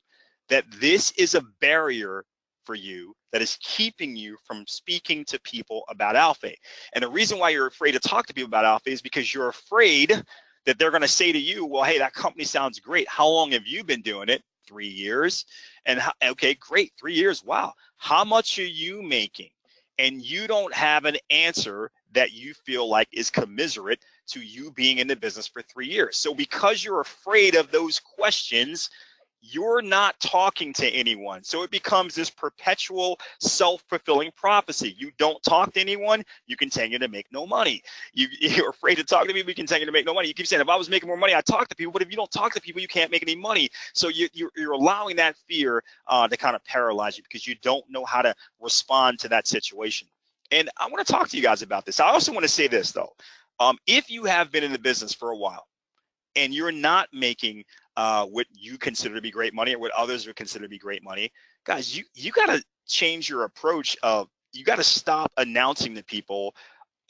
that this is a barrier for you that is keeping you from speaking to people about Alphay. And the reason why you're afraid to talk to people about Alphay is because you're afraid that they're going to say to you, well, hey, that company sounds great. How long have you been doing it? 3 years. And okay, great, 3 years. Wow. How much are you making? And you don't have an answer that you feel like is commiserate to you being in the business for 3 years. So because you're afraid of those questions, you're not talking to anyone. So it becomes this perpetual self-fulfilling prophecy. You don't talk to anyone, you continue to make no money. You're afraid to talk to people, you continue to make no money. You keep saying, if I was making more money, I'd talk to people. But if you don't talk to people, you can't make any money. So you're allowing that fear to kind of paralyze you because you don't know how to respond to that situation. And I want to talk to you guys about this. I also want to say this, though. If you have been in the business for a while, and you're not making what you consider to be great money or what others would consider to be great money, guys, you got to change your approach of, you got to stop announcing to people,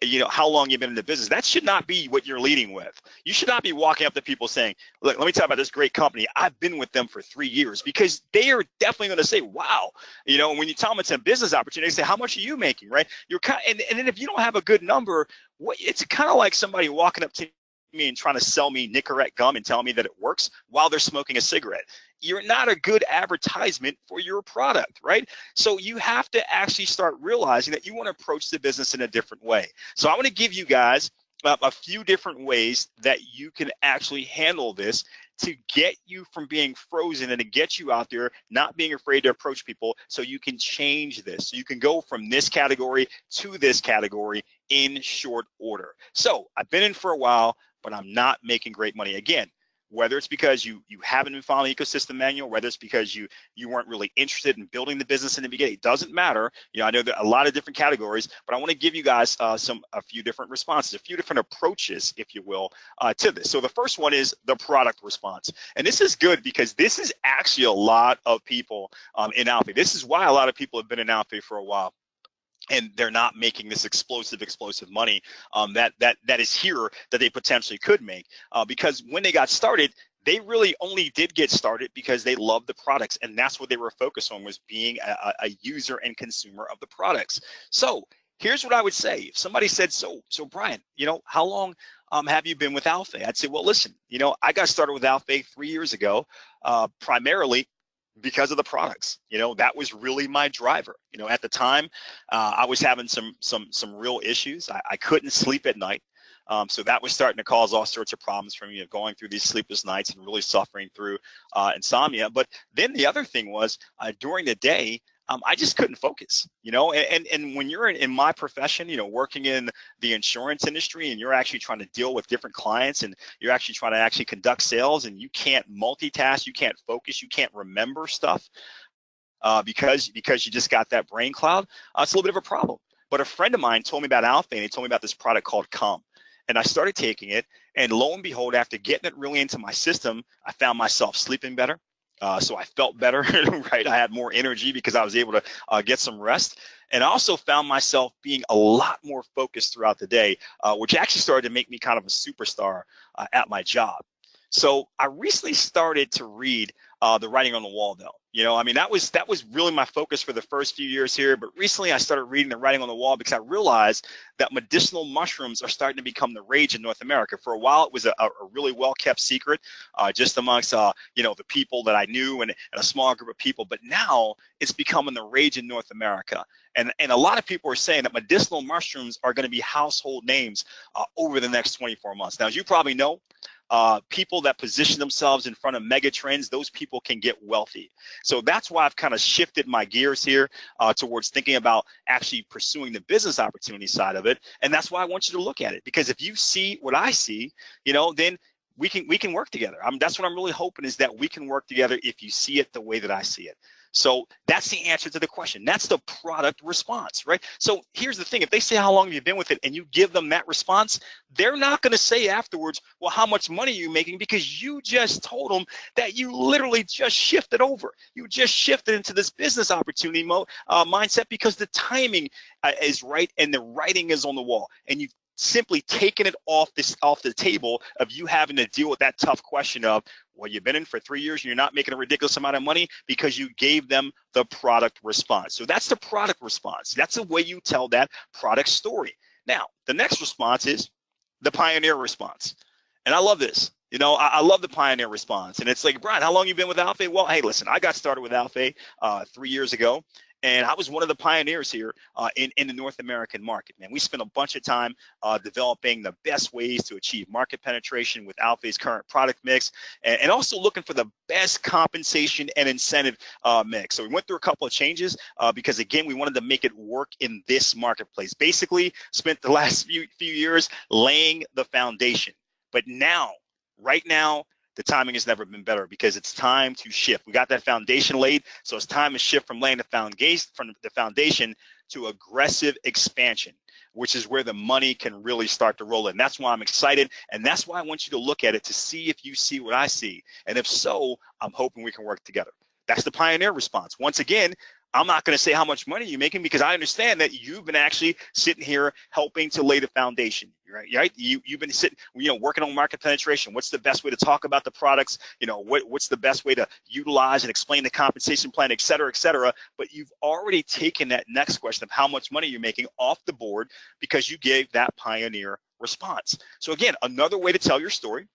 you know, how long you've been in the business. That should not be what you're leading with. You should not be walking up to people saying, look, let me tell you about this great company. I've been with them for 3 years, because they are definitely going to say, wow. You know, when you tell them it's a business opportunity, they say, how much are you making, right? You're kind of, and then if you don't have a good number, it's kind of like somebody walking up to me and trying to sell me Nicorette gum and telling me that it works while they're smoking a cigarette. You're not a good advertisement for your product, right? So you have to actually start realizing that you want to approach the business in a different way. So I want to give you guys a few different ways that you can actually handle this to get you from being frozen and to get you out there not being afraid to approach people, so you can change this. So you can go from this category to this category in short order. So I've been in for a while, but I'm not making great money. Again, whether it's because you haven't been following the ecosystem manual, whether it's because you weren't really interested in building the business in the beginning, it doesn't matter. You know, I know there are a lot of different categories, but I want to give you guys a few different responses, a few different approaches, if you will, to this. So the first one is the product response. And this is good because this is actually a lot of people in Alphay. This is why a lot of people have been in Alphay for a while, and they're not making this explosive money that is here that they potentially could make, because when they got started, they really only did get started because they loved the products, and that's what they were focused on, was being a user and consumer of the products. So here's what I would say. If somebody said, so Brian, you know, how long have you been with Alphay? I'd say, well, listen, you know, I got started with Alphay 3 years ago, primarily because of the products. You know, that was really my driver. You know, at the time, I was having some real issues. I couldn't sleep at night. So that was starting to cause all sorts of problems for me, of going through these sleepless nights and really suffering through insomnia. But then the other thing was, during the day, I just couldn't focus, you know, and when you're in my profession, you know, working in the insurance industry, and you're actually trying to deal with different clients, and you're actually trying to actually conduct sales, and you can't multitask, you can't focus, you can't remember stuff because you just got that brain cloud, it's a little bit of a problem. But a friend of mine told me about Alphay, and he told me about this product called Calm. And I started taking it, and lo and behold, after getting it really into my system, I found myself sleeping better. So I felt better, right? I had more energy because I was able to get some rest. And I also found myself being a lot more focused throughout the day, which actually started to make me kind of a superstar at my job. So I recently started to read the writing on the wall, though. I mean, that was really my focus for the first few years here. But recently, I started reading the writing on the wall because I realized that medicinal mushrooms are starting to become the rage in North America. For a while, it was a really well kept secret, just amongst the people that I knew and a small group of people. But now it's becoming the rage in North America, and a lot of people are saying that medicinal mushrooms are going to be household names over the next 24 months. Now, as you probably know, people that position themselves in front of mega trends, those people can get wealthy. So that's why I've kind of shifted my gears here towards thinking about actually pursuing the business opportunity side of it. And that's why I want you to look at it, because if you see what I see, then we can work together. That's what I'm really hoping, is that we can work together if you see it the way that I see it. So that's the answer to the question. That's the product response, right? So here's the thing. If they say, how long have you been with it, and you give them that response, they're not going to say afterwards, well, how much money are you making? Because you just told them that you literally just shifted over. You just shifted into this business opportunity mindset because the timing is right and the writing is on the wall. And you've simply taken it off the table of you having to deal with that tough question of, well, you've been in for 3 years and you're not making a ridiculous amount of money, because you gave them the product response. So that's the product response. That's the way you tell that product story. Now, the next response is the pioneer response. And I love this. I love the pioneer response. And it's like, Brian, how long you been with Alphay? Well, hey, listen, I got started with Alphay 3 years ago. And I was one of the pioneers here in the North American market, man. We spent a bunch of time developing the best ways to achieve market penetration with Alphay's current product mix, and also looking for the best compensation and incentive mix. So we went through a couple of changes because, again, we wanted to make it work in this marketplace. Basically, spent the last few years laying the foundation. But now, right now, the timing has never been better, because it's time to shift. We got that foundation laid, so it's time to shift from laying the foundation to aggressive expansion, which is where the money can really start to roll in. That's why I'm excited, and that's why I want you to look at it to see if you see what I see. And if so, I'm hoping we can work together. That's the pioneer response. Once again, I'm not going to say how much money you're making, because I understand that you've been actually sitting here helping to lay the foundation, right? You've been sitting, working on market penetration. What's the best way to talk about the products? What's the best way to utilize and explain the compensation plan, et cetera, et cetera. But you've already taken that next question of how much money you're making off the board, because you gave that pioneer response. So again, another way to tell your story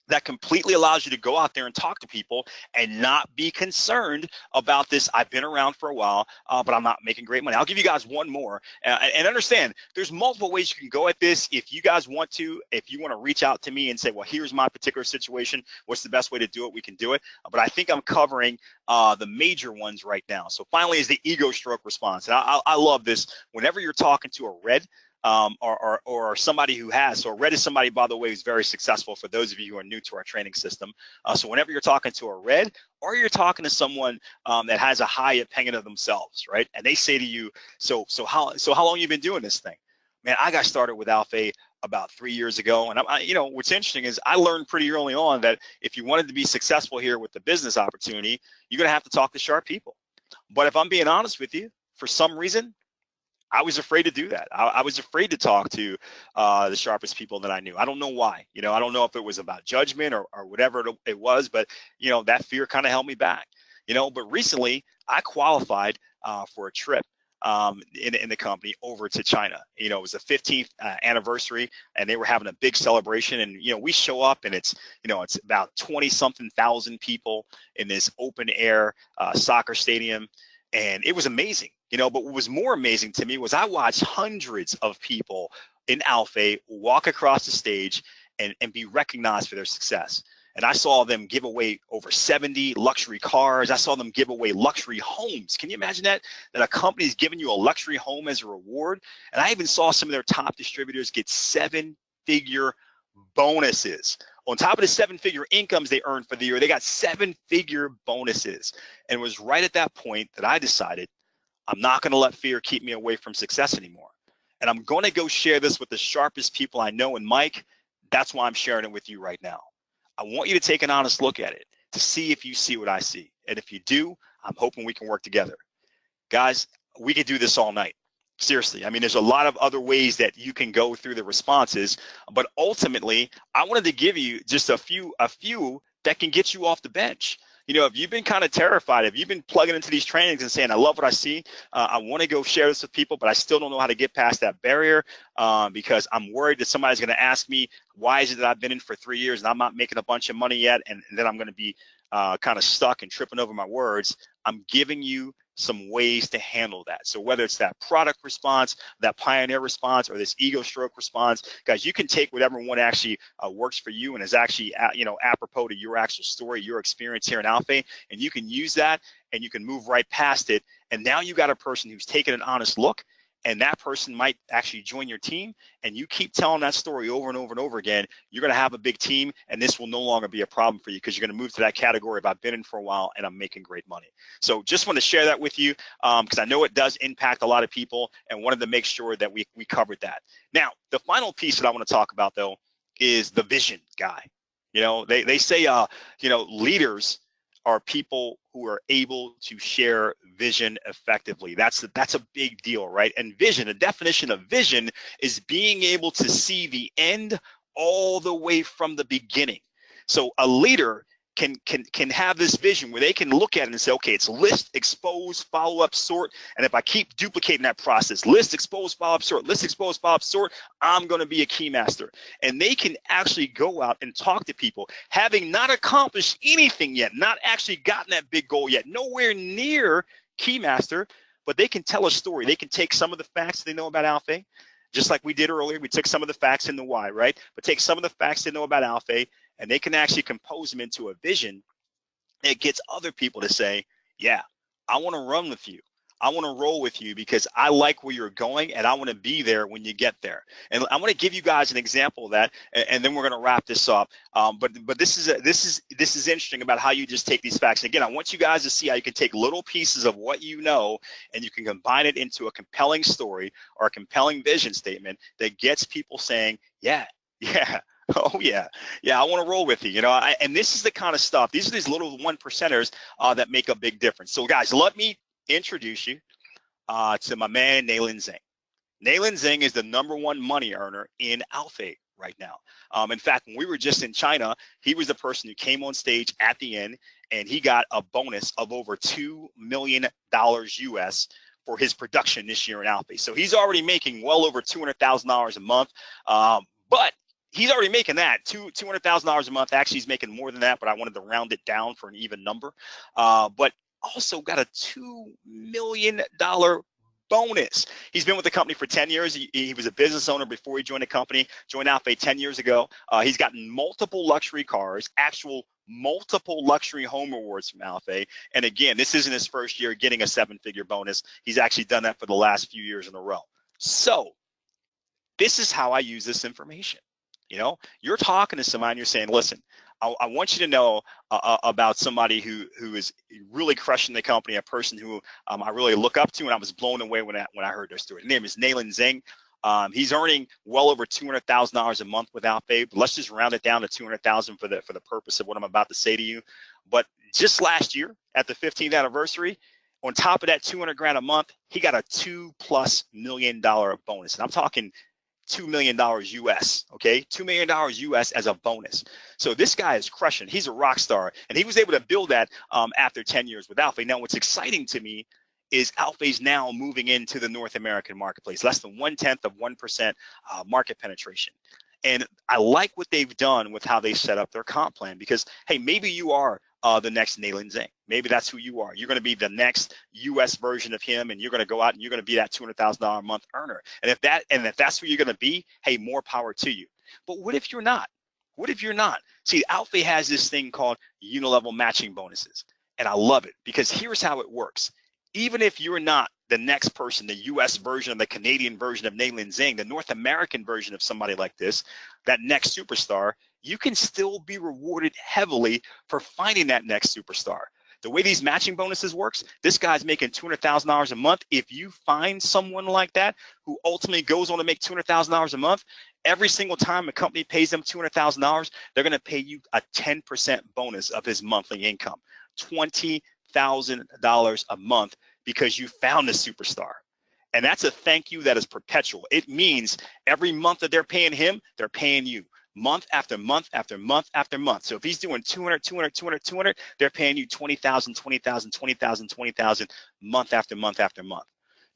that completely allows you to go out there and talk to people and not be concerned about this. I've been around for a while, but I'm not making great money. I'll give you guys one more, and understand there's multiple ways you can go at this. If you guys want to, if you want to reach out to me and say, well, here's my particular situation, what's the best way to do it, we can do it. But I think I'm covering the major ones right now. So finally is the ego stroke response. And I love this. Whenever you're talking to a red, or somebody who has. So a red is somebody, by the way, who's very successful, for those of you who are new to our training system. So whenever you're talking to a red, or you're talking to someone that has a high opinion of themselves, right? And they say to you, so how long you been doing this thing? Man, I got started with Alphay about 3 years ago. And what's interesting is I learned pretty early on that if you wanted to be successful here with the business opportunity, you're going to have to talk to sharp people. But if I'm being honest with you, for some reason, I was afraid to do that. I was afraid to talk to the sharpest people that I knew. I don't know why. I don't know if it was about judgment or whatever it was, but that fear kind of held me back. But recently I qualified for a trip in the company over to China. It was the 15th anniversary, and they were having a big celebration. And we show up, and it's about 20-something thousand people in this open air soccer stadium. And it was amazing, but what was more amazing to me was I watched hundreds of people in Alphay walk across the stage and be recognized for their success. And I saw them give away over 70 luxury cars. I saw them give away luxury homes. Can you imagine that a company is giving you a luxury home as a reward? And I even saw some of their top distributors get 7-figure bonuses. On top of the 7-figure incomes they earned for the year, they got 7-figure bonuses. And it was right at that point that I decided I'm not going to let fear keep me away from success anymore. And I'm going to go share this with the sharpest people I know. And Mike, that's why I'm sharing it with you right now. I want you to take an honest look at it to see if you see what I see. And if you do, I'm hoping we can work together. Guys, we could do this all night. Seriously, I mean, there's a lot of other ways that you can go through the responses, but ultimately, I wanted to give you just a few that can get you off the bench. You know, if you've been kind of terrified, if you've been plugging into these trainings and saying, I love what I see, I want to go share this with people, but I still don't know how to get past that barrier because I'm worried that somebody's going to ask me, why is it that I've been in for 3 years and I'm not making a bunch of money yet, and then I'm going to be kind of stuck and tripping over my words. I'm giving you some ways to handle that. So whether it's that product response, that pioneer response, or this ego stroke response, guys, you can take whatever one actually works for you and is actually, apropos to your actual story, your experience here in Alphay, and you can use that and you can move right past it. And now you got a person who's taken an honest look, and that person might actually join your team, and you keep telling that story over and over and over again, you're going to have a big team, and this will no longer be a problem for you because you're going to move to that category of I've been in for a while and I'm making great money. So just want to share that with you because I know it does impact a lot of people, and wanted to make sure that we covered that. Now, the final piece that I want to talk about, though, is the vision guy. You know, they say, leaders are people who are able to share vision effectively. That's a big deal, right? And vision, the definition of vision is being able to see the end all the way from the beginning. So a leader can have this vision where they can look at it and say, okay, it's list, expose, follow up, sort. And if I keep duplicating that process, list, expose, follow up, sort, list, expose, follow up, sort, I'm going to be a key master. And they can actually go out and talk to people, having not accomplished anything yet, not actually gotten that big goal yet, nowhere near key master, but they can tell a story. They can take some of the facts they know about Alphay, just like we did earlier. We took some of the facts in the why, right? But take some of the facts they know about Alphay, and they can actually compose them into a vision that gets other people to say, yeah, I want to run with you. I want to roll with you because I like where you're going and I want to be there when you get there. And I want to give you guys an example of that, and then we're going to wrap this up. But this is interesting about how you just take these facts. And again, I want you guys to see how you can take little pieces of what you know and you can combine it into a compelling story or a compelling vision statement that gets people saying, yeah. Oh yeah, I want to roll with you. You know, and this is the kind of stuff. These are these little 1%ers that make a big difference. So guys, let me introduce you to my man Nayland Zing. Nayland Zing is the #1 money earner in Alphay right now. In fact, when we were just in China, he was the person who came on stage at the end, and he got a bonus of over $2 million US for his production this year in Alphay. So he's already making well over $200,000 a month. But he's already making that $200,000 a month. Actually, he's making more than that, but I wanted to round it down for an even number. But also got a $2 million bonus. He's been with the company for 10 years. He was a business owner before he joined the company, joined Alphay 10 years ago. He's gotten multiple luxury cars, multiple luxury home awards from Alphay. And again, this isn't his first year getting a 7-figure bonus. He's actually done that for the last few years in a row. So this is how I use this information. You know, you're talking to somebody and you're saying, listen, I want you to know about somebody who is really crushing the company, a person who I really look up to, and I was blown away when I heard their story. His name is Nayland Zing. He's earning well over $200,000 a month with Alphay. Let's just round it down to $200,000 for the purpose of what I'm about to say to you. But just last year, at the 15th anniversary, on top of that 200 grand a month, he got a $2+ million bonus, and I'm talking $2 million US, okay? $2 million US as a bonus. So this guy is crushing. He's a rock star, and he was able to build that after 10 years with Alphay. Now, what's exciting to me is Alphay's now moving into the North American marketplace, less than 0.1% market penetration. And I like what they've done with how they set up their comp plan because, hey, maybe you are the next Nayland Zing. Maybe that's who you are. You're going to be the next US version of him, and you're going to go out and you're going to be that $200,000 a month earner. And if that's who you're going to be, hey, more power to you. But what if you're not? What if you're not? See, Alphay has this thing called unilevel matching bonuses, and I love it because here's how it works. Even if you're not the next person, the US version, the Canadian version of Nayland Zing, the North American version of somebody like this, that next superstar, you can still be rewarded heavily for finding that next superstar. The way these matching bonuses works, this guy's making $200,000 a month. If you find someone like that who ultimately goes on to make $200,000 a month, every single time a company pays them $200,000, they're going to pay you a 10% bonus of his monthly income, $20,000 a month, because you found the superstar. And that's a thank you that is perpetual. It means every month that they're paying him, they're paying you month after month after month after month. So if he's doing 200, 200, 200, 200, they're paying you 20,000, 20,000, 20,000, 20,000 month after month after month.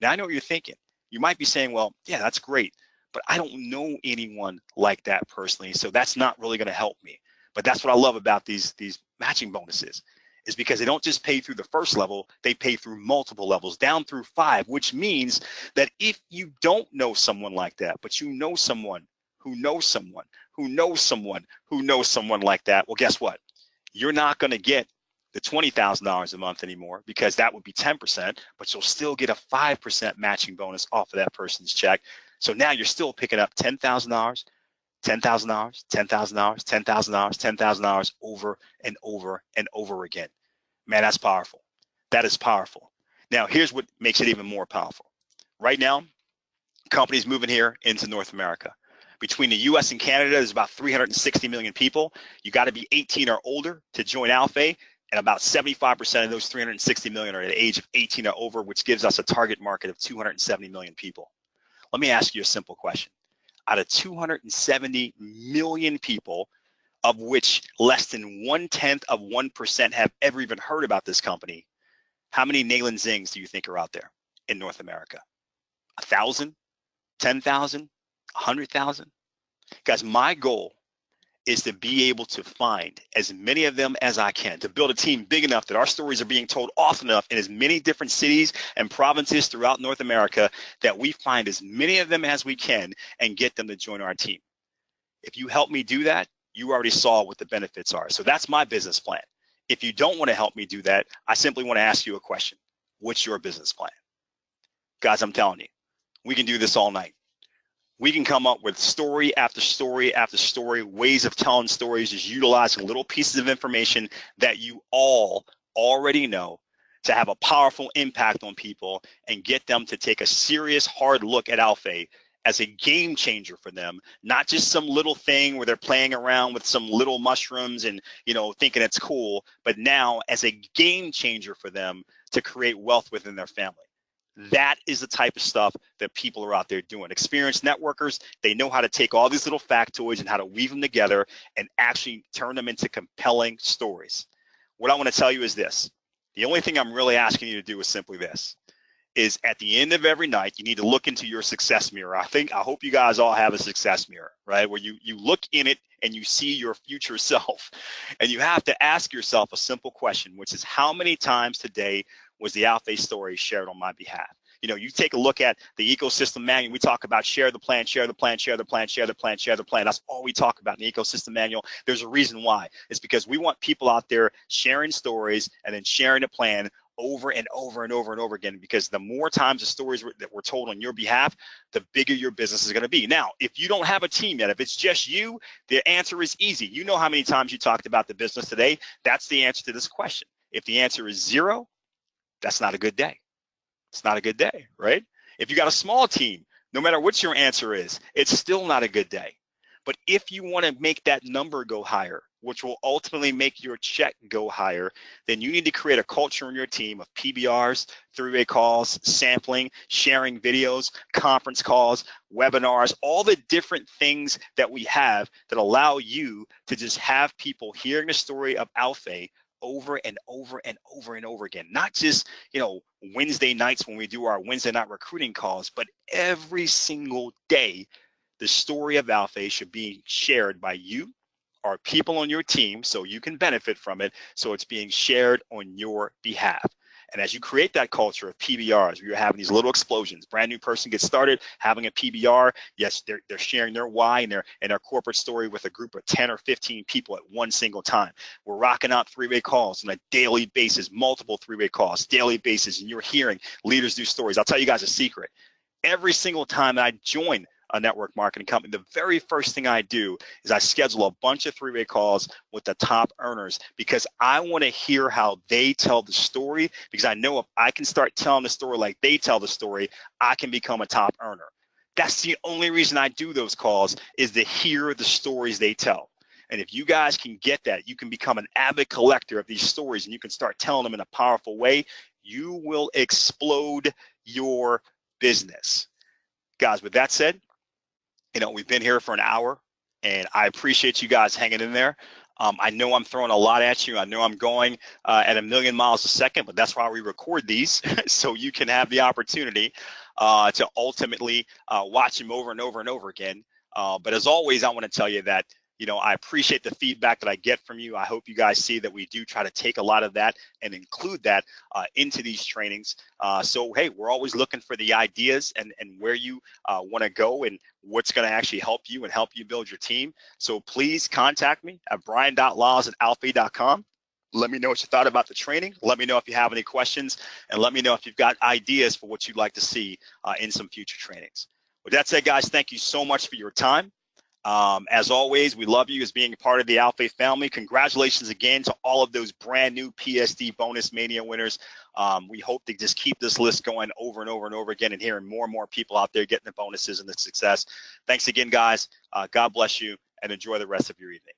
Now I know what you're thinking. You might be saying, well, yeah, that's great, but I don't know anyone like that personally, so that's not really going to help me. But that's what I love about these matching bonuses, is because they don't just pay through the first level, they pay through multiple levels, down through 5, which means that if you don't know someone like that, but you know someone who knows someone who knows someone who knows someone like that, well, guess what? You're not going to get the $20,000 a month anymore, because that would be 10%, but you'll still get a 5% matching bonus off of that person's check. So now you're still picking up $10,000, $10,000, $10,000, $10,000, $10,000 over and over and over again. Man, that's powerful. That is powerful. Now, here's what makes it even more powerful. Right now, companies moving here into North America. Between the US and Canada, there's about 360 million people. You got to be 18 or older to join Alphay, and about 75% of those 360 million are at the age of 18 or over, which gives us a target market of 270 million people. Let me ask you a simple question. Out of 270 million people, of which less than 0.1% have ever even heard about this company, how many Nayland Zings do you think are out there in North America? 1,000, 10,000, 100,000? Guys, my goal is to be able to find as many of them as I can, to build a team big enough that our stories are being told often enough in as many different cities and provinces throughout North America that we find as many of them as we can and get them to join our team. If you help me do that, you already saw what the benefits are. So that's my business plan. If you don't want to help me do that, I simply want to ask you a question. What's your business plan? Guys, I'm telling you, we can do this all night. We can come up with story after story after story, ways of telling stories, just utilizing little pieces of information that you all already know to have a powerful impact on people and get them to take a serious, hard look at Alphay as a game changer for them, not just some little thing where they're playing around with some little mushrooms and, you know, thinking it's cool, but now as a game changer for them to create wealth within their family. That is the type of stuff that people are out there doing. Experienced networkers, they know how to take all these little factoids and how to weave them together and actually turn them into compelling stories. What I want to tell you is this. The only thing I'm really asking you to do is simply this, is at the end of every night, you need to look into your success mirror. I hope you guys all have a success mirror, right? Where you look in it and you see your future self. And you have to ask yourself a simple question, which is, how many times today was the Alphay story shared on my behalf? You know, you take a look at the ecosystem manual. We talk about share the plan, share the plan, share the plan, share the plan, share the plan. That's all we talk about in the ecosystem manual. There's a reason why. It's because we want people out there sharing stories and then sharing a plan over and over and over and over again, because the more times the stories that were told on your behalf, the bigger your business is going to be. Now, if you don't have a team yet, if it's just you, the answer is easy. You know how many times you talked about the business today. That's the answer to this question. If the answer is 0, that's not a good day. It's not a good day, right? If you got a small team, no matter what your answer is, it's still not a good day. But if you want to make that number go higher, which will ultimately make your check go higher, then you need to create a culture in your team of PBRs, three-way calls, sampling, sharing videos, conference calls, webinars, all the different things that we have that allow you to just have people hearing the story of Alphay over and over and over and over again. Not just, you know, Wednesday nights when we do our Wednesday night recruiting calls, but every single day, the story of Alphay should be shared by you or people on your team so you can benefit from it. So it's being shared on your behalf. And as you create that culture of PBRs, where you're having these little explosions, brand new person gets started having a PBR. Yes, they're sharing their why and their corporate story with a group of 10 or 15 people at one single time. We're rocking out three-way calls on a daily basis, multiple three-way calls, daily basis, and you're hearing leaders do stories. I'll tell you guys a secret. Every single time I join a network marketing company, the very first thing I do is I schedule a bunch of three-way calls with the top earners, because I want to hear how they tell the story, because I know if I can start telling the story like they tell the story, I can become a top earner. That's the only reason I do those calls, is to hear the stories they tell. And if you guys can get that, you can become an avid collector of these stories and you can start telling them in a powerful way, you will explode your business. Guys, with that said, we've been here for an hour, and I appreciate you guys hanging in there. I know I'm throwing a lot at you. I know I'm going at 1,000,000 miles a second, but that's why we record these, so you can have the opportunity to ultimately watch them over and over and over again. But as always, I want to tell you that I appreciate the feedback that I get from you. I hope you guys see that we do try to take a lot of that and include that into these trainings. So, hey, we're always looking for the ideas and where you want to go and what's going to actually help you and help you build your team. So please contact me at brian.laws@alphay.com. Let me know what you thought about the training. Let me know if you have any questions, and let me know if you've got ideas for what you'd like to see in some future trainings. With that said, guys, thank you so much for your time. As always, we love you as being a part of the Alphay family. Congratulations again to all of those brand new PSD Bonus Mania winners. We hope to just keep this list going over and over and over again and hearing more and more people out there getting the bonuses and the success. Thanks again, guys. God bless you, and enjoy the rest of your evening.